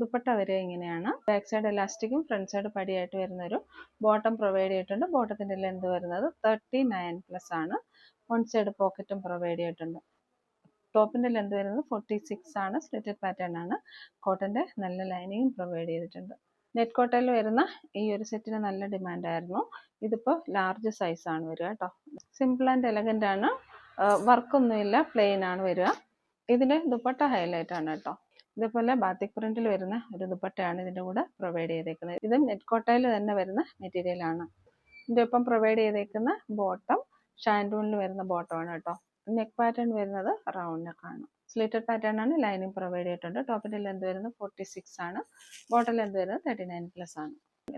ദുപ്പട്ട വരെ ഇങ്ങനെയാണ്. ബാക്ക് സൈഡ് എലാസ്റ്റിക്കും ഫ്രണ്ട് സൈഡ് പടിയായിട്ട് വരുന്ന ഒരു ബോട്ടം പ്രൊവൈഡ് ചെയ്തിട്ടുണ്ട്. ബോട്ടത്തിന്റെ ലെന്ത് വരുന്നത് 39+ ആണ്. വൺ സൈഡ് പോക്കറ്റും പ്രൊവൈഡ് ചെയ്തിട്ടുണ്ട്. ടോപ്പിന്റെ ലെന്ത് വരുന്നത് 46 ആണ്. സ്ലിറ്റഡ് പാറ്റേൺ ആണ്. കോട്ടന്റെ നല്ല ലൈനിങ്ങും പ്രൊവൈഡ് ചെയ്തിട്ടുണ്ട്. നെറ്റ് കോട്ടയിൽ വരുന്ന ഈ ഒരു സെറ്റിന് നല്ല ഡിമാൻഡായിരുന്നു. ഇതിപ്പോൾ ലാർജ് സൈസാണ് വരിക കേട്ടോ. സിമ്പിൾ ആൻഡ് എലഗൻ്റ് ആണ്, വർക്കൊന്നുമില്ല, പ്ലെയിൻ ആണ് വരിക. ഇതിൽ ദുപ്പട്ട ഹൈലൈറ്റ് ആണ് കേട്ടോ. ഇതേപോലെ ബാത്തിക് പ്രിന്റിൽ വരുന്ന ഒരു ദുപ്പട്ടയാണ് ഇതിൻ്റെ കൂടെ പ്രൊവൈഡ് ചെയ്തേക്കുന്നത്. ഇതും നെറ്റ് കോട്ടയിൽ തന്നെ വരുന്ന മെറ്റീരിയലാണ്. ഇതിൻ്റെ ഒപ്പം പ്രൊവൈഡ് ചെയ്തേക്കുന്ന ബോട്ടം ഷാൻഡൂണിൽ വരുന്ന ബോട്ടമാണ് കേട്ടോ. നെക്ക് പാറ്റേൺ വരുന്നത് റൗണ്ട് നെക്കാണ്. സ്ലിറ്റഡ് പാറ്റേൺ ആണ്. ലൈനിങ് പ്രൊവൈഡ് ചെയ്തിട്ടുണ്ട്. ടോപ്പിൻ്റെ ലെന്ത് വരുന്നത് 46 ആണ്. ബോട്ടം ലെന്ത് വരുന്നത് 39+ ആണ്.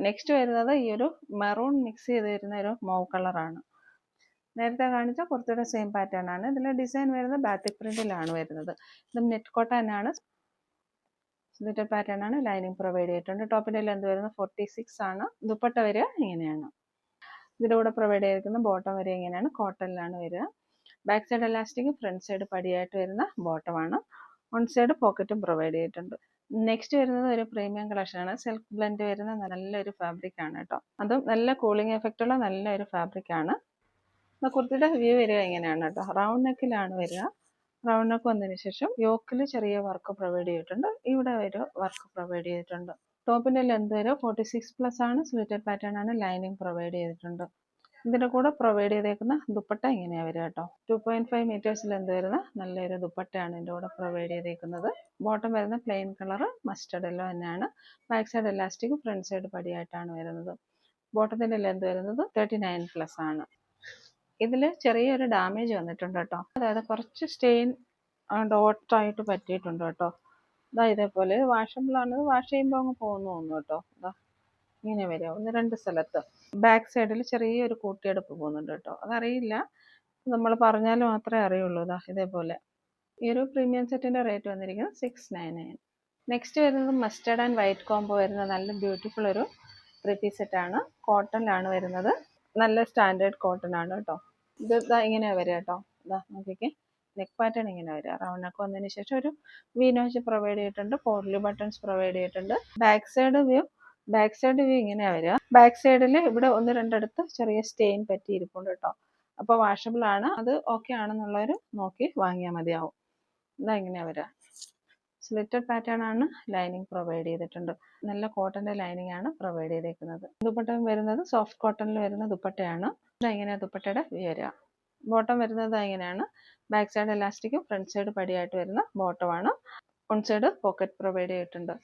നെക്സ്റ്റ് വരുന്നത് ഈ ഒരു മെറൂൺ മിക്സ് ചെയ്ത് വരുന്ന ഒരു മൗ കളറാണ്. നേരത്തെ കാണിച്ച കുറച്ചുകൂടെ സെയിം പാറ്റേൺ ആണ്. ഇതിൽ ഡിസൈൻ വരുന്നത് ബാത്തിക് പ്രിന്റിലാണ് വരുന്നത്. ഇതും നെറ്റ് കോട്ട തന്നെയാണ്. സ്ലിറ്റഡ് പാറ്റേൺ ആണ്. ലൈനിങ് പ്രൊവൈഡ് ചെയ്തിട്ടുണ്ട്. ടോപ്പിൻ്റെ ലെന്ത് വരുന്നത് 46 ആണ്. ദുപ്പട്ട വരിക ഇങ്ങനെയാണ്. ഇതിൻ്റെ കൂടെ പ്രൊവൈഡ് ചെയ്തിരിക്കുന്ന ബോട്ടം വരിക ഇങ്ങനെയാണ്. കോട്ടണിലാണ് വരിക. Back side elastic, front side പടിയായിട്ട് വരുന്ന ബോട്ടമാണ്. വൺ സൈഡ് പോക്കറ്റും പ്രൊവൈഡ് ചെയ്തിട്ടുണ്ട്. നെക്സ്റ്റ് വരുന്നത് ഒരു പ്രീമിയം കളക്ഷനാണ്. സെൽഫ് ബ്ലെൻഡ് വരുന്ന നല്ലൊരു ഫാബ്രിക് ആണ് കേട്ടോ. അതും നല്ല കൂളിംഗ് എഫക്റ്റ് ഉള്ള നല്ലൊരു ഫാബ്രിക് ആണ്. കുർത്തിയുടെ വ്യൂ വരിക ഇങ്ങനെയാണ് കേട്ടോ. റൗണ്ട് നെക്കിലാണ് വരിക. റൗണ്ട് നെക്ക് വന്നതിന് ശേഷം യോക്കിൽ ചെറിയ വർക്ക് പ്രൊവൈഡ് ചെയ്തിട്ടുണ്ട്. ഇവിടെ ഒരു വർക്ക് പ്രൊവൈഡ് ചെയ്തിട്ടുണ്ട്. ടോപ്പിന്റെ ലെന്ത് വരെ 46+ ആണ്. സ്ലിറ്റഡ് പാറ്റേൺ ആണ്. ലൈനിങ് പ്രൊവൈഡ് ചെയ്തിട്ടുണ്ട്. ഇതിന്റെ കൂടെ പ്രൊവൈഡ് ചെയ്തേക്കുന്ന ദുപ്പട്ട ഇങ്ങനെയാ വരിക കേട്ടോ. 2.5 മീറ്റേഴ്സ് ലെന്ത് വരുന്ന നല്ലൊരു ദുപ്പട്ടയാണ് ഇതിന്റെ കൂടെ പ്രൊവൈഡ് ചെയ്തേക്കുന്നത്. ബോട്ടം വരുന്ന പ്ലെയിൻ കളർ മസ്റ്റർഡ് യെല്ലോ തന്നെയാണ്. Back side elastic, front side പടിയായിട്ടാണ് വരുന്നത്. ബോട്ടത്തിന്റെ ലെന്ത് വരുന്നത് 39+ ആണ്. ഇതിൽ ചെറിയൊരു ഡാമേജ് വന്നിട്ടുണ്ട് കേട്ടോ. അതായത് കുറച്ച് സ്റ്റെയിൻ ഡോട്ടായിട്ട് പറ്റിയിട്ടുണ്ട് കേട്ടോ. ഇതാ ഇതേപോലെ വാഷബിളാണ്. വാഷ് ചെയ്യുമ്പോൾ അങ്ങ് പോകുന്നു തോന്നുന്നു കേട്ടോ. ഇതാ ഇങ്ങനെ വരിക 1-2 സ്ഥലത്ത്. ബാക്ക് സൈഡിൽ ചെറിയൊരു കൂട്ടിയെടുപ്പ് പോകുന്നുണ്ട് കേട്ടോ. അതറിയില്ല, നമ്മൾ പറഞ്ഞാൽ മാത്രമേ അറിയുള്ളൂ. ഇതാ ഇതേപോലെ. ഈ ഒരു പ്രീമിയം സെറ്റിന്റെ റേറ്റ് വന്നിരിക്കുന്നത് 699. നെക്സ്റ്റ് വരുന്നത് മസ്റ്റേർഡ് ആൻഡ് വൈറ്റ് കോംബോ വരുന്ന നല്ല ബ്യൂട്ടിഫുൾ ഒരു 3-piece സെറ്റാണ്. കോട്ടണിലാണ് വരുന്നത്. നല്ല സ്റ്റാൻഡേർഡ് കോട്ടൺ ആണ് കേട്ടോ. ഇത് ഇങ്ങനെയാ വരിക കേട്ടോ. ഇതാ നോക്കിക്കേ. നെക്ക് പാറ്റേൺ ഇങ്ങനെ വരിക. റൗണ്ട് നെക്ക് വന്നതിന് ശേഷം ഒരു വി നോച്ച് പ്രൊവൈഡ് ചെയ്തിട്ടുണ്ട്. പോർലി ബട്ടൺസ് പ്രൊവൈഡ് ചെയ്തിട്ടുണ്ട്. ബാക്ക് സൈഡ് വ്യൂ ഇങ്ങനെയാ വരിക. ബാക്ക് സൈഡിൽ ഇവിടെ 1-2 അടുത്ത് ചെറിയ സ്റ്റെയിൻ പറ്റിയിരിപ്പുണ്ട് കേട്ടോ. അപ്പോൾ വാഷബിൾ ആണ്. അത് ഓക്കെ ആണെന്നുള്ളവർ നോക്കി വാങ്ങിയാൽ മതിയാവും. ഇതാ ഇങ്ങനെയാ വരിക. സ്ലിറ്റഡ് പാറ്റേൺ ആണ്. ലൈനിങ് പ്രൊവൈഡ് ചെയ്തിട്ടുണ്ട്. നല്ല കോട്ടന്റെ ലൈനിങ് ആണ് പ്രൊവൈഡ് ചെയ്തേക്കുന്നത്. ദുപ്പട്ട വരുന്നത് സോഫ്റ്റ് കോട്ടണിൽ വരുന്ന ദുപ്പട്ടയാണ്. ഇതെങ്ങനെയാ ദുപ്പട്ടയുടെ വ്യൂ വരിക. ബോട്ടം വരുന്നത് ഇങ്ങനെയാണ്. ബാക്ക് സൈഡ് എലാസ്റ്റിക്കും ഫ്രണ്ട് സൈഡ് പടിയായിട്ട് വരുന്ന ബോട്ടമാണ്. വൺ സൈഡ് പോക്കറ്റ് പ്രൊവൈഡ് ചെയ്തിട്ടുണ്ട്.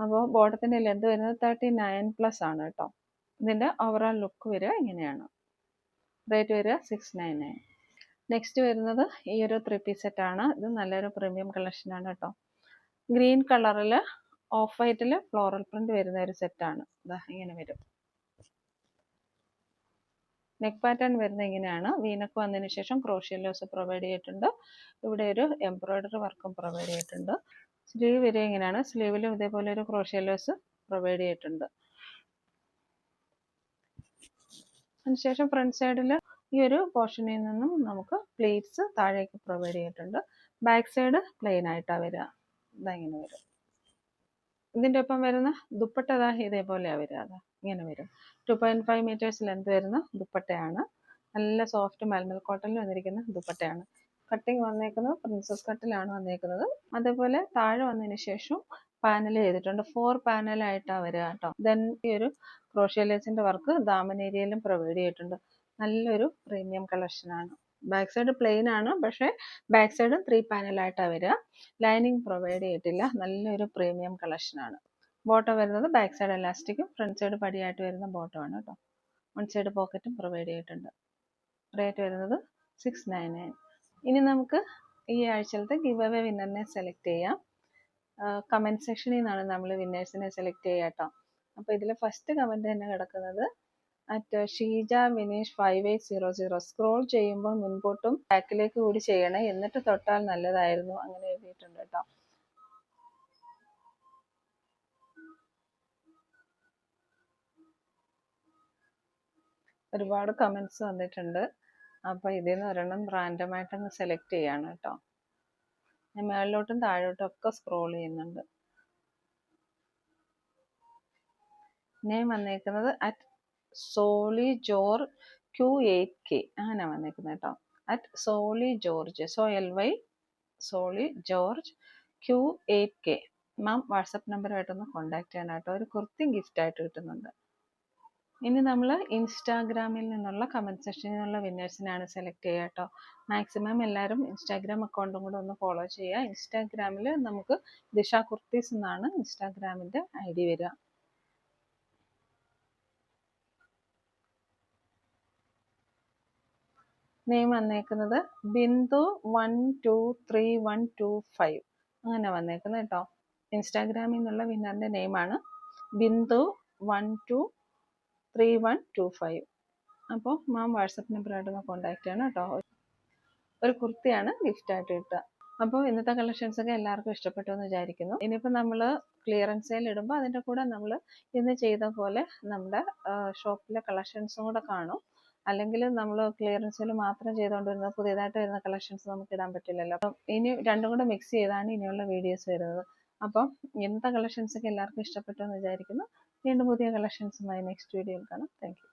അപ്പോൾ ബോട്ടത്തിന്റെ ലെന്ത് വരുന്നത് 39+ ആണ് കേട്ടോ. ഇതിന്റെ ഓവറോൾ ലുക്ക് വരിക ഇങ്ങനെയാണ്. റേറ്റ് വരിക 699. നെക്സ്റ്റ് വരുന്നത് ഈ ഒരു 3-piece സെറ്റാണ്. ഇത് നല്ലൊരു പ്രീമിയം കളക്ഷനാണ് കേട്ടോ. ഗ്രീൻ കളറിൽ ഓഫ് വൈറ്റിൽ ഫ്ലോറൽ പ്രിന്റ് വരുന്ന ഒരു സെറ്റാണ്. ഇതാ ഇങ്ങനെ വരും. നെക്ക് പാറ്റേൺ വരുന്നത് ഇങ്ങനെയാണ്. വീനക്ക് വന്നതിന് ശേഷം ക്രോഷ്യ ലോസ് പ്രൊവൈഡ് ചെയ്തിട്ടുണ്ട്. ഇവിടെ ഒരു എംബ്രോയിഡറി വർക്കും പ്രൊവൈഡ് ചെയ്തിട്ടുണ്ട്. സ്ലീവ് വരിക ഇങ്ങനെയാണ്. സ്ലീവിലും ഇതേപോലെ ഒരു ക്രോഷ്യ ലോസ് പ്രൊവൈഡ് ചെയ്തിട്ടുണ്ട്. അതിനുശേഷം ഫ്രണ്ട് സൈഡിൽ ഈ ഒരു പോർഷനിൽ നിന്നും നമുക്ക് പ്ലേറ്റ്സ് താഴേക്ക് പ്രൊവൈഡ് ചെയ്തിട്ടുണ്ട്. ബാക്ക് സൈഡ് പ്ലെയിൻ ആയിട്ടാണ് വരിക. ഇതാ ഇങ്ങനെ വരും. ഇതിൻ്റെ ഒപ്പം വരുന്ന ദുപ്പട്ട ഇതേപോലെയാണ് വരിക. അതാ ഇങ്ങനെ വരും. 2.5 മീറ്റേഴ്സ് ലെന്ത് വരുന്ന ദുപ്പട്ടയാണ്. നല്ല സോഫ്റ്റ് മൽമൽ കോട്ടണിൽ വന്നിരിക്കുന്ന ദുപ്പട്ടയാണ്. കട്ടിങ് വന്നേക്കുന്നത് പ്രിൻസസ് കട്ടിലാണ് വന്നേക്കുന്നത്. അതേപോലെ താഴെ വന്നതിന് ശേഷം പാനൽ ചെയ്തിട്ടുണ്ട്. 4 പാനലായിട്ടാണ് വരിക കേട്ടോ. ദെൻ ഈ ഒരു ക്രോഷ്യ ലേസിന്റെ വർക്ക് ദാമൻ ഏരിയയിലും പ്രൊവൈഡ് ചെയ്തിട്ടുണ്ട്. നല്ലൊരു പ്രീമിയം കളക്ഷനാണ്. ബാക്ക് സൈഡ് പ്ലെയിൻ ആണ്, പക്ഷേ ബാക്ക് സൈഡും 3 പാനലായിട്ടാണ് വരിക. ലൈനിങ് പ്രൊവൈഡ് ചെയ്തിട്ടില്ല. നല്ലൊരു പ്രീമിയം കളക്ഷനാണ്. ബോട്ടം വരുന്നത് ബാക്ക് സൈഡ് എലാസ്റ്റിക്കും ഫ്രണ്ട് സൈഡ് പടിയായിട്ട് വരുന്ന ബോട്ടമാണ് കേട്ടോ. വൺ സൈഡ് പോക്കറ്റും പ്രൊവൈഡ് ചെയ്തിട്ടുണ്ട്. റേറ്റ് വരുന്നത് 699. ഇനി നമുക്ക് ഈ ആഴ്ചയിലത്തെ ഗിവ് അവേ വിന്നറിനെ സെലക്ട് ചെയ്യാം. കമൻറ്റ് സെക്ഷനിൽ നിന്നാണ് നമ്മൾ വിന്നേഴ്സിനെ സെലക്ട് ചെയ്യുക കേട്ടോ. അപ്പോൾ ഇതിൽ ഫസ്റ്റ് കമൻറ്റ് തന്നെ കിടക്കുന്നത് ഷീജ വിനീഷ് 5800. സ്ക്രോൾ ചെയ്യുമ്പോൾ മുൻപോട്ടും ബാക്കിലേക്ക് കൂടി ചെയ്യണേ, എന്നിട്ട് തൊട്ടാൽ നല്ലതായിരുന്നു, അങ്ങനെ എഴുതിയിട്ടുണ്ട് കേട്ടോ. ഒരുപാട് കമൻറ്റ്സ് വന്നിട്ടുണ്ട്. അപ്പോൾ ഇതിൽ നിന്ന് ഒരെണ്ണം റാൻഡമായിട്ടൊന്ന് സെലക്ട് ചെയ്യാണ് കേട്ടോ. ഞാൻ മേളിലോട്ടും താഴോട്ടും ഒക്കെ സ്ക്രോൾ ചെയ്യുന്നുണ്ട്. നെയിം വന്നേക്കുന്നത് @SollyJoor Q8K അങ്ങനെ വന്നേക്കുന്നത് കേട്ടോ. @SollyGeorge SOLY SollyGeorge Q8K. മാം വാട്സപ്പ് നമ്പറുമായിട്ടൊന്ന് കോൺടാക്ട് ചെയ്യണം കേട്ടോ. ഒരു കുർത്തി ഗിഫ്റ്റായിട്ട് കിട്ടുന്നുണ്ട്. ഇനി നമ്മൾ ഇൻസ്റ്റാഗ്രാമിൽ നിന്നുള്ള കമൻറ്റ് സെക്ഷനിൽ നിന്നുള്ള വിന്നേഴ്സിനാണ് സെലക്ട് ചെയ്യുക കേട്ടോ. മാക്സിമം എല്ലാവരും ഇൻസ്റ്റാഗ്രാം അക്കൗണ്ടും കൂടെ ഒന്ന് ഫോളോ ചെയ്യുക. ഇൻസ്റ്റാഗ്രാമിൽ നമുക്ക് ദിശ കുർത്തീസ് എന്നാണ് ഇൻസ്റ്റാഗ്രാമിൻ്റെ ID വരിക. നെയിം വന്നേക്കുന്നത് ബിന്ദു 123125 അങ്ങനെ വന്നേക്കുന്നത് കേട്ടോ. ഇൻസ്റ്റാഗ്രാമിൽ നിന്നുള്ള വിന്നറിൻ്റെ നെയിമാണ് ബിന്ദു 123125. അപ്പോൾ മാം വാട്സപ്പ് നമ്പറായിട്ടൊന്ന് കോൺടാക്ട് ചെയ്യണം കേട്ടോ. ഒരു കുർത്തിയാണ് ഗിഫ്റ്റായിട്ട് കിട്ടുക. അപ്പോൾ ഇന്നത്തെ കളക്ഷൻസൊക്കെ എല്ലാവർക്കും ഇഷ്ടപ്പെട്ടു എന്ന് വിചാരിക്കുന്നു. ഇനിയിപ്പോൾ നമ്മൾ ക്ലിയറൻസ് സെയിൽ ഇടുമ്പോൾ അതിൻ്റെ കൂടെ നമ്മൾ ഇന്ന് ചെയ്ത പോലെ നമ്മുടെ ഷോപ്പിലെ കളക്ഷൻസും കൂടെ കാണും. അല്ലെങ്കിൽ നമ്മൾ ക്ലിയറൻസ് സെയിൽ മാത്രം ചെയ്തുകൊണ്ടിരുന്നത് പുതിയതായിട്ട് വരുന്ന കളക്ഷൻസ് നമുക്ക് ഇടാൻ പറ്റില്ലല്ലോ. അപ്പം ഇനി രണ്ടും കൂടെ മിക്സ് ചെയ്താണ് ഇനിയുള്ള വീഡിയോസ് വരുന്നത്. അപ്പം ഇന്നത്തെ കളക്ഷൻസൊക്കെ എല്ലാവർക്കും ഇഷ്ടപ്പെട്ടു എന്ന് വിചാരിക്കുന്നു. വീണ്ടും പുതിയ കളക്ഷൻസുമായി നെക്സ്റ്റ് വീഡിയോയിൽ കാണാം. Thank you.